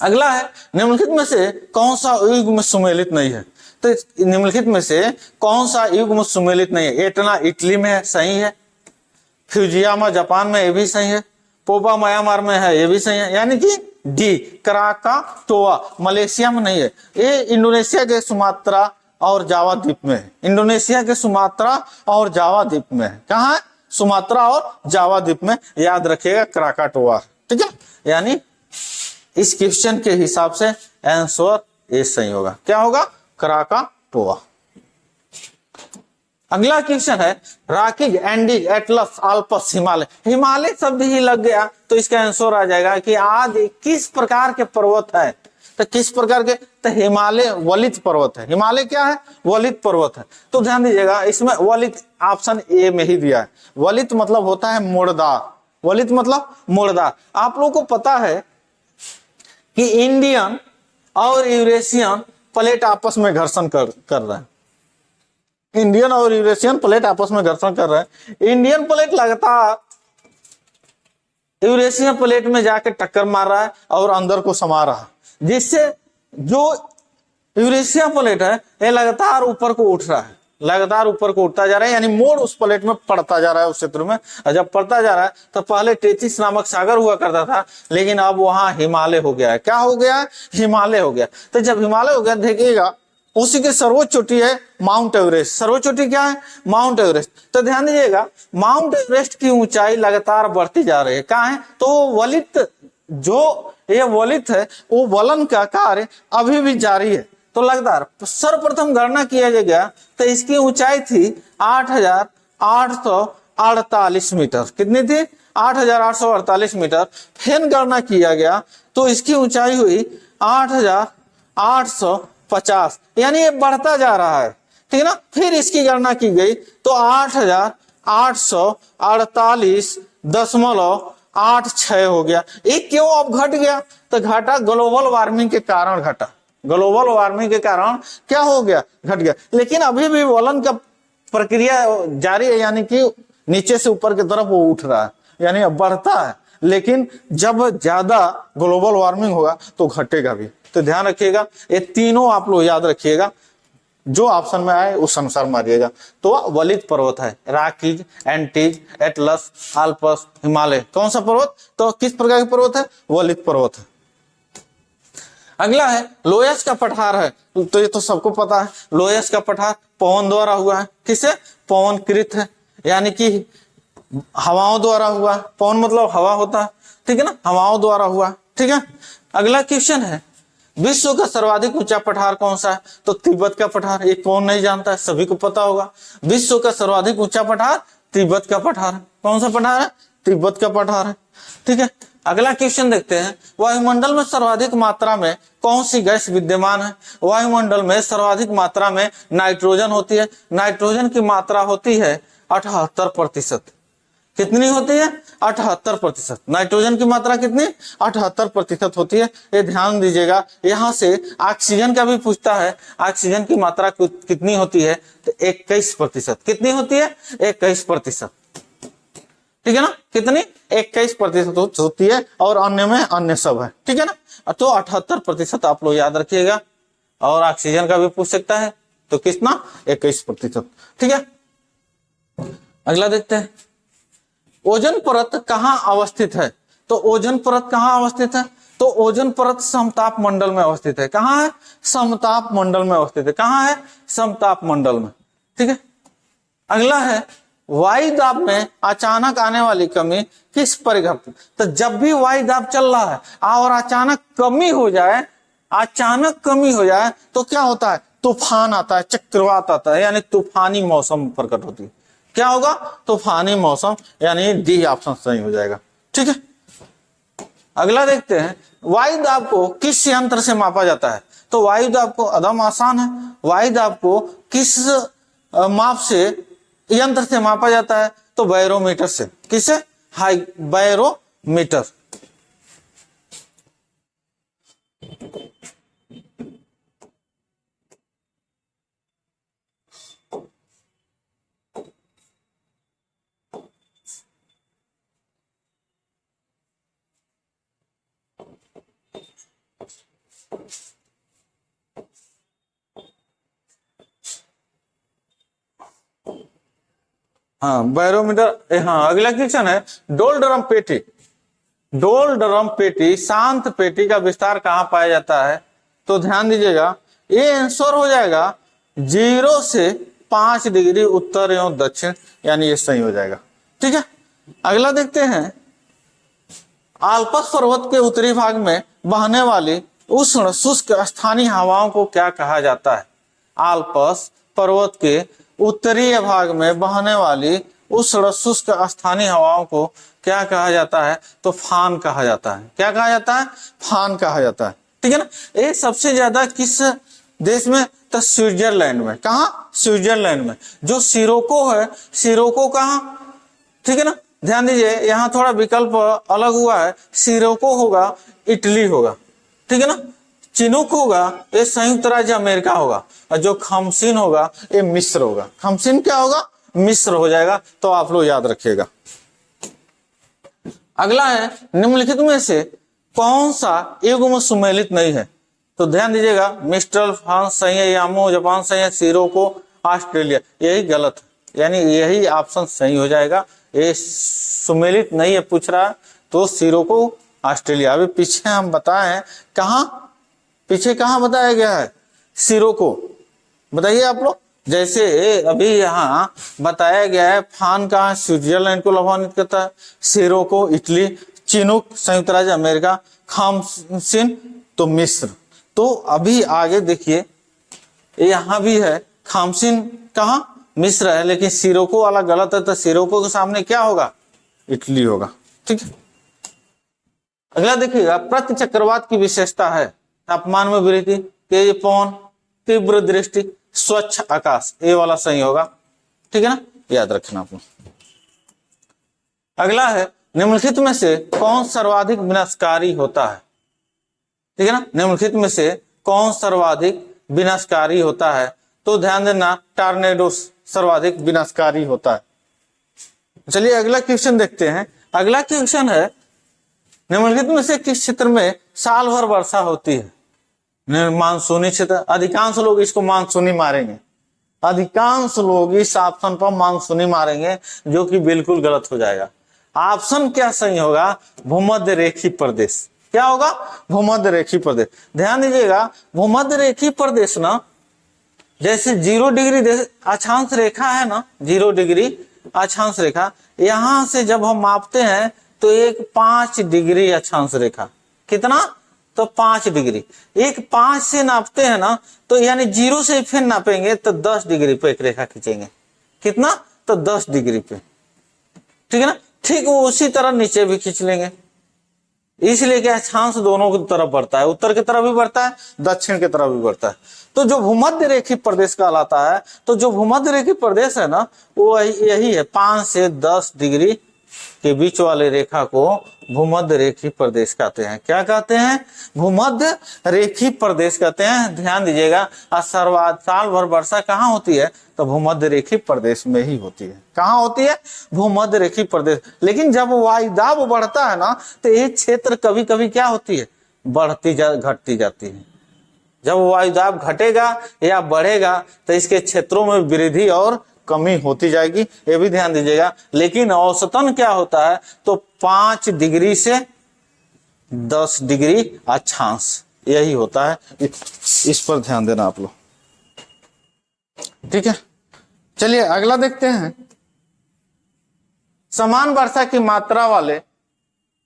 अगला है निम्नलिखित में से कौन सा युग में सुमेलित नहीं है, तो निम्नलिखित में से कौन सा युग में सुमेलित नहीं है। एटना इटली में है, सही है। फ्यूजियामा जापान में, ये भी सही है। पोपा म्यांमार में है, ये भी सही है। यानी कि डी क्राकाटोआ मलेशिया में नहीं है, ये इंडोनेशिया के सुमात्रा और जावा द्वीप में है। इंडोनेशिया के सुमात्रा और जावा द्वीप में है। कहाँ है, सुमात्रा और जावा द्वीप में। याद रखिएगा क्राकाटोआ। ठीक है, यानी इस क्वेश्चन के हिसाब से आंसर ए सही होगा। क्या होगा, क्राकाटोआ। अगला क्वेश्चन है Rockies, Andes, Atlas, Alps, Himalaya. Himalaya शब्द ही लग गया तो इसका आंसर आ जाएगा कि आदि किस प्रकार के पर्वत है, तो किस प्रकार के, तो हिमालय वलित पर्वत है। हिमालय क्या है, वलित पर्वत है। तो ध्यान दीजिएगा इसमें वलित ऑप्शन ए में ही दिया है। वलित मतलब होता है मोड़दार, वलित मतलब मोड़दार। आप लोगों को पता है कि इंडियन और यूरेशियन प्लेट आपस में घर्षण कर रहे हैं। इंडियन और यूरेशियन प्लेट आपस में घर्षण कर रहे हैं। इंडियन प्लेट लगातार यूरेशियन प्लेट में जाकर टक्कर मार रहा है और अंदर को समा रहा है, जिससे जो यूरेशिया प्लेट है ये लगातार ऊपर को उठ रहा है, लगातार ऊपर को उठता जा रहा है। यानी मोड़ उस प्लेट में पड़ता जा रहा है उस क्षेत्र में। और जब पड़ता जा रहा है तो पहले टेथिस नामक सागर हुआ करता था, लेकिन अब वहां हिमालय हो गया है। क्या हो गया है, हिमालय हो गया। तो जब हिमालय हो गया देखिएगा उसी की सर्वोच्च चोटी है माउंट एवरेस्ट। सर्वोच्च चोटी क्या है, माउंट एवरेस्ट। तो ध्यान दीजिएगा माउंट एवरेस्ट की ऊंचाई लगातार बढ़ती जा रही है। कहाँ है, तो वलित, जो ये वलित है वो वलन का कार्य अभी भी जारी है। तो लगातार सर्वप्रथम गणना किया गया तो इसकी ऊंचाई थी 8,848 मीटर। कितनी थी, 8,848 मीटर। फिर गणना किया गया तो इसकी ऊंचाई हुई 8,850, यानी ये बढ़ता जा रहा है। ठीक है ना। फिर इसकी गणना की गई तो 8,848.86 हो गया। ये क्यों अब घट गया, तो घटा ग्लोबल वार्मिंग के कारण घटा। ग्लोबल वार्मिंग के कारण क्या हो गया, घट गया। लेकिन अभी भी वलन का प्रक्रिया जारी है, यानी कि नीचे से ऊपर की तरफ वो उठ रहा है, यानी अब बढ़ता है। लेकिन जब ज्यादा ग्लोबल वार्मिंग होगा तो घटेगा भी। तो ध्यान रखिएगा ये तीनों आप लोग याद रखिएगा, जो ऑप्शन में आए उस अनुसार मारिएगा। तो वलित पर्वत है, रॉकीज, एंटीज, एटलस, आल्प्स, हिमालय। कौन सा पर्वत, तो किस प्रकार के पर्वत है, वलित पर्वत है। अगला है लोयस का पठार है, तो ये तो सबको पता है। लोयस का पठार पवन द्वारा हुआ है। किसे? पवन कृत है, यानी कि हवाओं द्वारा हुआ। पवन मतलब हवा होता है, ठीक है ना, हवाओं द्वारा हुआ, ठीक है। अगला क्वेश्चन है विश्व का सर्वाधिक ऊंचा पठार कौन सा है? तो तिब्बत का पठार। ये कौन नहीं जानता है, सभी को पता होगा। विश्व का सर्वाधिक ऊंचा पठार तिब्बत का पठार है। कौन सा पठार है? तिब्बत का पठार है, ठीक है। अगला क्वेश्चन देखते हैं वायुमंडल में सर्वाधिक मात्रा में कौन सी गैस विद्यमान है? वायुमंडल में सर्वाधिक मात्रा में नाइट्रोजन होती है। नाइट्रोजन की मात्रा होती है 78%। कितनी होती है? 78%। नाइट्रोजन की मात्रा कितनी? 78% होती है। ये ध्यान दीजिएगा। यहां से ऑक्सीजन का भी पूछता है, ऑक्सीजन की मात्रा कितनी होती है? तो 21%। कितनी होती है? 21%, ठीक है ना। कितनी? 21% होती है, और अन्य में अन्य सब है, ठीक है ना। तो 78% आप लोग याद रखिएगा। और ऑक्सीजन का भी पूछ सकता है, तो कितना? 21%, ठीक है। अगला देखते हैं ओजोन परत कहाँ अवस्थित है? तो ओजोन परत कहाँ अवस्थित है? तो ओजोन परत समताप मंडल में अवस्थित है। कहाँ है? समताप मंडल में अवस्थित है। कहाँ है? समताप मंडल में, ठीक है। अगला है वायु दाब में अचानक आने वाली कमी किस परिघटना? तो जब भी वायु दाब चल रहा है और अचानक कमी हो जाए, अचानक कमी हो जाए तो क्या होता है? तूफान आता है, चक्रवात आता है, यानी तूफानी मौसम प्रकट होती है। क्या होगा? तूफानी मौसम, यानी डी ऑप्शन सही हो जाएगा, ठीक है। अगला देखते हैं वायु दाब को किस यंत्र से मापा जाता है? तो वायु दाब को एकदम आसान है। वायु दाब को किस माप से, यंत्र से मापा जाता है? तो बैरोमीटर से। किसे? High barometer. हाँ, बैरोमीटर। हाँ, अगला क्वेश्चन है डोल ड्रम पेटी। डोल ड्रम पेटी, शांत पेटी का विस्तार कहाँ पाया जाता है? तो ध्यान दीजिएगा, ये आंसर हो जाएगा 0 से 5 डिग्री उत्तर एवं दक्षिण, यानी ये सही हो जाएगा, ठीक है। अगला देखते हैं आल्पस पर्वत के उत्तरी भाग में बहने वाली उष्ण शुष्क स्थानीय हवाओं को क्या कहा जाता है? आल्पस पर्वत के उत्तरीय भाग में बहने वाली उष्ण शुष्क स्थानीय हवाओं को क्या कहा जाता है? तो फान कहा जाता है। क्या कहा जाता है? फान कहा जाता है, ठीक है ना। ये सबसे ज्यादा किस देश में? तो स्विट्जरलैंड में। कहा? स्विट्जरलैंड में। जो सिरोको है, सिरोको कहा, ठीक है ना। ध्यान दीजिए, यहाँ थोड़ा विकल्प अलग हुआ है। सिरोको होगा इटली होगा, ठीक है ना। चिनूक होगा ये संयुक्त राज्य अमेरिका होगा, और जो खमसिन होगा ये मिस्र होगा। खमसिन क्या होगा? मिस्र हो जाएगा। तो आप लोग याद रखिएगा। अगला है निम्नलिखित में से कौन सा युग्म सुमेलित नहीं है? तो ध्यान दीजिएगा, मिस्टर फ्रांस सही है, यामो जापान सही है, सिरोको ऑस्ट्रेलिया, यही गलत है, यानी यही ऑप्शन सही हो जाएगा। ये सुमेलित नहीं है पूछ रहा है, तो सिरोको ऑस्ट्रेलिया। अभी पीछे हम बताए कहाँ, पीछे कहाँ बताया गया है? सिरोको। बताइए आप लोग। जैसे अभी यहाँ बताया गया है फान कहाँ? स्विट्जरलैंड को लाभान्वित करता है, सिरोको इटली, चिनूक संयुक्त राज्य अमेरिका, खामसिन तो मिस्र। तो अभी आगे देखिए, यहाँ भी है खामसिन कहाँ? मिस्र है, लेकिन सिरोको वाला गलत है। तो सिरोको के सामने क्या होगा? इटली होगा, ठीक है। अगला देखिएगा प्रति चक्रवात की विशेषता है तापमान में वृद्धि, तेज पवन, तीव्र दृष्टि, स्वच्छ आकाश। ये वाला सही होगा, ठीक है ना, याद रखना आप लोग। अगला है निम्नलिखित में से कौन सर्वाधिक विनाशकारी होता है? ठीक है ना, निम्नलिखित में से कौन सर्वाधिक विनाशकारी होता है? तो ध्यान देना, टॉर्नेडो सर्वाधिक विनाशकारी होता है। चलिए अगला क्वेश्चन देखते हैं। अगला क्वेश्चन है निम्नलिखित में से किस क्षेत्र में साल भर वर्षा होती है? मानसूनी क्षेत्र। अधिकांश लोग इसको मानसूनी मारेंगे, अधिकांश लोग इस ऑप्शन पर मानसूनी मारेंगे, जो कि बिल्कुल गलत हो जाएगा। ऑप्शन क्या सही होगा? भूमध्य रेखीय प्रदेश। क्या होगा? भूमध्य रेखीय प्रदेश। ध्यान दीजिएगा, भूमध्य रेखीय प्रदेश ना, जैसे 0 डिग्री अक्षांश रेखा है ना, 0 डिग्री अक्षांश रेखा, यहां से जब हम मापते हैं तो एक 5 डिग्री अक्षांश रेखा, कितना? तो 5 डिग्री। एक 5 से नापते हैं ना, तो यानी 0 से फिर नापेंगे तो 10 डिग्री पे एक रेखा खींचेंगे, कितना? तो 10 डिग्री पे, ठीक है ना। ठीक वो उसी तरह नीचे भी खींच लेंगे, इसलिए क्या अक्षांश दोनों की तरफ बढ़ता है, उत्तर की तरफ भी बढ़ता है, दक्षिण की तरफ भी बढ़ता है। तो जो भूमध्य रेखीय प्रदेश कहलाता है, तो जो भूमध्य रेखीय प्रदेश है ना, वो यही है, 5 से 10 डिग्री के बीच वाले रेखा को भूमध्य रेखीय प्रदेश कहते हैं। क्या कहते हैं? भूमध्य रेखीय प्रदेश कहते हैं। ध्यान दीजिएगा, साल भर वर्षा कहाँ होती है? तो भूमध्य रेखीय प्रदेश में ही होती है। कहाँ होती है? भूमध्य रेखीय प्रदेश। लेकिन जब वायुदाब बढ़ता है ना, तो ये क्षेत्र कभी कभी क्या होती है? घटती जाती है। जब वायुदाब घटेगा या बढ़ेगा तो इसके क्षेत्रों में वृद्धि और कमी होती जाएगी, ये भी ध्यान दीजिएगा। लेकिन औसतन क्या होता है? तो 5 डिग्री से 10 डिग्री अक्षांश यही होता है। इस पर ध्यान देना आप लोग, ठीक है। चलिए अगला देखते हैं। समान वर्षा की मात्रा वाले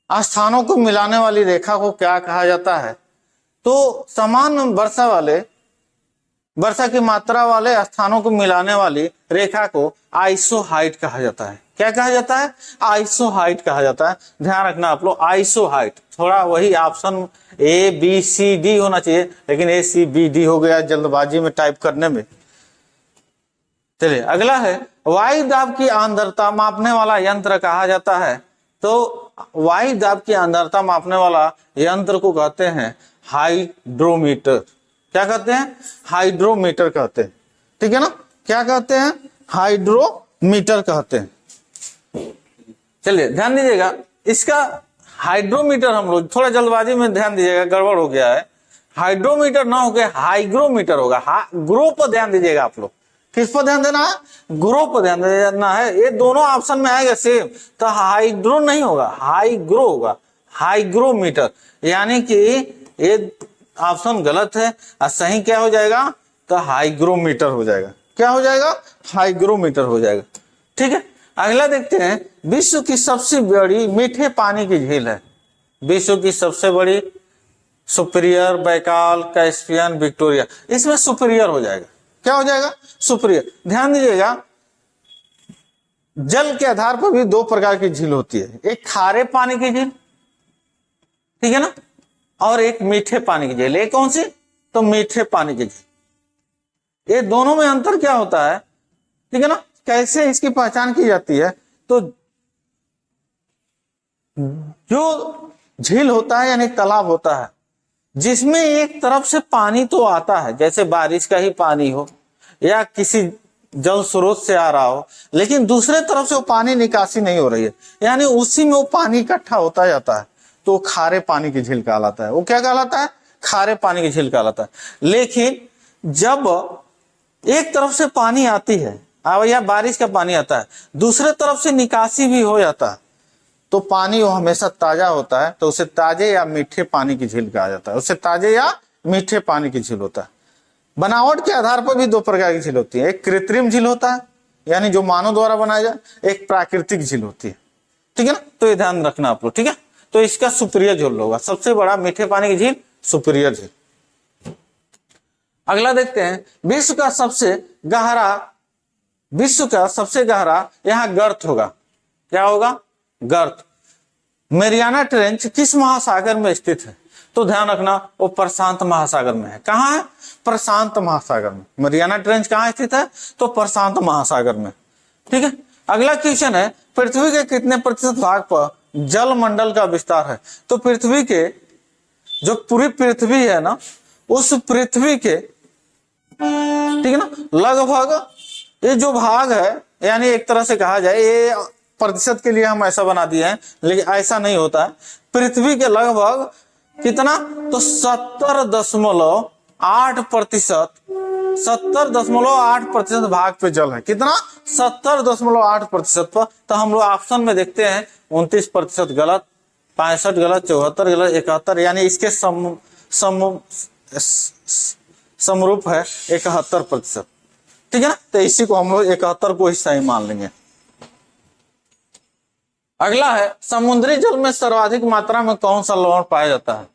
स्थानों को मिलाने वाली रेखा को क्या कहा जाता है? तो समान वर्षा की मात्रा वाले स्थानों को मिलाने वाली रेखा को आइसोहाइट कहा जाता है। क्या कहा जाता है? आइसोहाइट कहा जाता है। ध्यान रखना आप लोग, आइसोहाइट, थोड़ा वही ऑप्शन ABCD होना चाहिए, लेकिन ACBD हो गया जल्दबाजी में टाइप करने में। चलिए अगला है, वायु दाब की आंद्रता मापने वाला यंत्र कहा जाता है। तो वायु दाब की आंद्रता मापने वाला यंत्र को कहते हैं हाइड्रोमीटर। क्या कहते हैं? हाइड्रोमीटर कहते हैं, ठीक है ना। क्या कहते हैं? हाइड्रोमीटर कहते हैं। चलिए ध्यान दीजिएगा, इसका हाइड्रोमीटर हम लोग थोड़ा जल्दबाजी में ध्यान दीजिएगा, गड़बड़ हो गया है। हाइड्रोमीटर ना होकर हाइग्रोमीटर होगा। ग्रो पर ध्यान दीजिएगा आप लोग। किस पर ध्यान देना है? ग्रो पर ध्यान देना है। ये दोनों ऑप्शन में आएगा सेम, तो हाइड्रो नहीं होगा, हाइग्रो होगा, हाइग्रोमीटर। यानी कि ये ऑप्शन गलत है और सही क्या हो जाएगा? तो हाइग्रोमीटर हो जाएगा। क्या हो जाएगा? हाइग्रोमीटर हो जाएगा, ठीक है। अगला देखते हैं, विश्व की सबसे बड़ी मीठे पानी की झील है। विश्व की सबसे बड़ी सुपीरियर, बैकाल, कैस्पियन, विक्टोरिया। इसमें सुपीरियर हो जाएगा। क्या हो जाएगा? सुपीरियर। ध्यान दीजिएगा, जल के आधार पर भी 2 प्रकार की झील होती है, एक खारे पानी की झील, ठीक है ना, और एक मीठे पानी की झील। एक कौन सी? तो मीठे पानी की झील। ये दोनों में अंतर क्या होता है, ठीक है ना, कैसे इसकी पहचान की जाती है? तो जो झील होता है यानी तालाब होता है, जिसमें एक तरफ से पानी तो आता है, जैसे बारिश का ही पानी हो या किसी जल स्रोत से आ रहा हो, लेकिन दूसरे तरफ से वो पानी निकासी नहीं हो रही है, यानी उसी में वो पानी इकट्ठा होता जाता है, तो खारे पानी की झील कहलाता है। वो क्या कहलाता है? खारे पानी की झील कहलाता है। लेकिन जब एक तरफ से पानी आती है या बारिश का पानी आता है, दूसरे तरफ से निकासी भी हो जाता है, तो पानी वो हमेशा ताजा होता है, तो उसे ताजे या मीठे पानी की झील कहा जाता है। उसे ताजे या मीठे पानी की झील होता है। बनावट के आधार पर भी 2 प्रकार की झील होती है, एक कृत्रिम झील होता है, यानी जो मानव द्वारा बनाया जाए, एक प्राकृतिक झील होती है, ठीक है ना। तो ये ध्यान रखना आप लोग, ठीक है। तो इसका सुपीरियर झील होगा, सबसे बड़ा मीठे पानी की झील सुपीरियर झील। अगला देखते हैं, विश्व का सबसे गहरा यहाँ गर्त होगा। क्या होगा? गर्त। मेरियाना ट्रेंच किस महासागर में स्थित है? तो ध्यान रखना, वो प्रशांत महासागर में है। कहाँ है? प्रशांत महासागर में। मेरियाना ट्रेंच कहाँ स्थित है? तो प्रशांत महासागर में, ठीक है। अगला क्वेश्चन है, पृथ्वी के कितने प्रतिशत भाग पर जल मंडल का विस्तार है? तो पृथ्वी के, जो पूरी पृथ्वी है ना, उस पृथ्वी के, ठीक है ना, लगभग ये जो भाग है, यानी एक तरह से कहा जाए, ये प्रतिशत के लिए हम ऐसा बना दिए हैं, लेकिन ऐसा नहीं होता है। पृथ्वी के लगभग कितना? तो 70.8% भाग पे जल है। कितना? 70.8% पर। तो हम लोग ऑप्शन में देखते हैं 29% गलत, 65 गलत, 74 गलत, 71, यानी इसके समरूप है 71%। ठीक है ना, तो इसी को हम लोग 71 को ही सही मान लेंगे। अगला है समुद्री जल में सर्वाधिक मात्रा में कौन सा लवण पाया जाता है?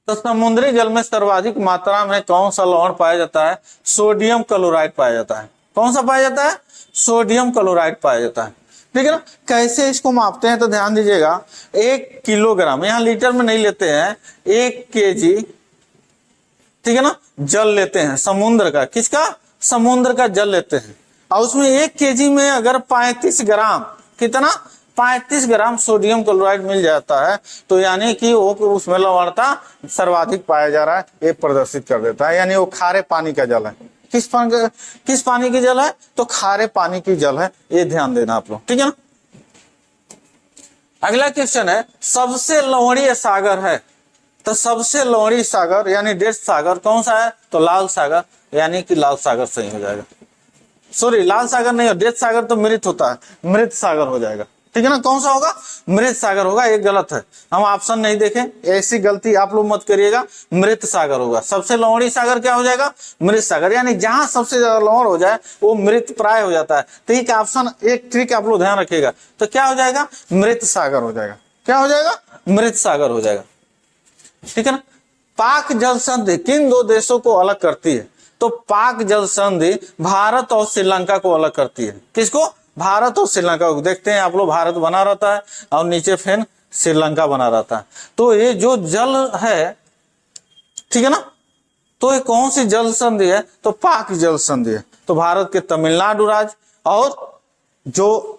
तो समुद्री जल में सर्वाधिक मात्रा में कौन सा लवण पाया जाता है? सोडियम क्लोराइड पाया जाता है। कौन सा पाया जाता है? सोडियम क्लोराइड पाया जाता है। ठीक है ना, कैसे इसको मापते हैं तो ध्यान दीजिएगा, 1 किलोग्राम, यहाँ लीटर में नहीं लेते हैं, 1 केजी, ठीक है ना, जल लेते हैं समुद्र का। किसका? समुद्र का जल लेते हैं, और उसमें 1 केजी में अगर 35 ग्राम, कितना? 35 ग्राम सोडियम क्लोराइड मिल जाता है, तो यानी कि वो उसमें लवणता सर्वाधिक पाया जा रहा है, ये प्रदर्शित कर देता है। यानी वो खारे पानी का जल है। किस पानी की जल है? तो खारे पानी की जल है, ये ध्यान देना आप लोग। ठीक है ना। अगला क्वेश्चन है सबसे लवणीय सागर है, तो सबसे लवणीय सागर यानी डेथ सागर कौन सा है? तो लाल सागर, यानी कि लाल सागर सही हो जाएगा। सॉरी, लाल सागर नहीं हो, डेथ सागर तो मृत होता है, मृत सागर हो जाएगा। ठीक है ना, कौन सा होगा? मृत सागर होगा, ये गलत है, हम ऑप्शन नहीं देखें, ऐसी गलती आप लोग मत करिएगा। मृत सागर होगा। सबसे लवणीय सागर क्या हो जाएगा? मृत सागर, यानी जहां सबसे ज्यादा लवण हो जाए वो मृत प्राय हो जाता है। तो एक ऑप्शन, एक ट्रिक आप लोग ध्यान रखिएगा, तो क्या हो जाएगा? मृत सागर हो जाएगा। क्या हो जाएगा? मृत सागर हो जाएगा। ठीक है ना। पाक जल संधि किन 2 देशों को अलग करती है? तो पाक जल संधि भारत और श्रीलंका को अलग करती है। किसको? भारत और श्रीलंका को। देखते हैं आप लोग, भारत बना रहता है और नीचे फिर श्रीलंका बना रहता है। तो ये जो जल है, ठीक है ना, तो ये कौन सी जल संधि है? तो पाक जल संधि है। तो भारत के तमिलनाडु राज्य और जो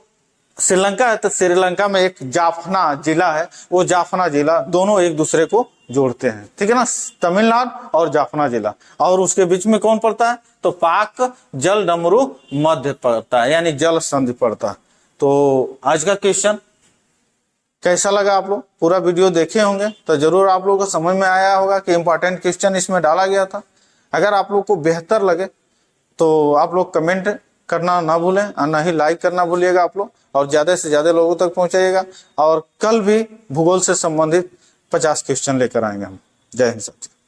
श्रीलंका है, तो श्रीलंका में एक जाफना जिला है, वो जाफना जिला दोनों एक दूसरे को जोड़ते हैं। ठीक है ना, तमिलनाडु और जाफना जिला, और उसके बीच में कौन पड़ता है? तो पाक जल डमरू मध्य पड़ता है, यानी जल संधि पड़ता है। तो आज का क्वेश्चन कैसा लगा? आप लोग पूरा वीडियो देखे होंगे तो जरूर आप लोगों को समझ में आया होगा कि इंपॉर्टेंट क्वेश्चन इसमें डाला गया था। अगर आप लोग को बेहतर लगे तो आप लोग कमेंट करना ना भूलें, और ना ही लाइक करना भूलिएगा आप लोग, और ज्यादा से ज्यादा लोगों तक पहुंचाइएगा। और कल भी भूगोल से संबंधित 50 क्वेश्चन लेकर आएंगे हम। जय हिंद साथियों।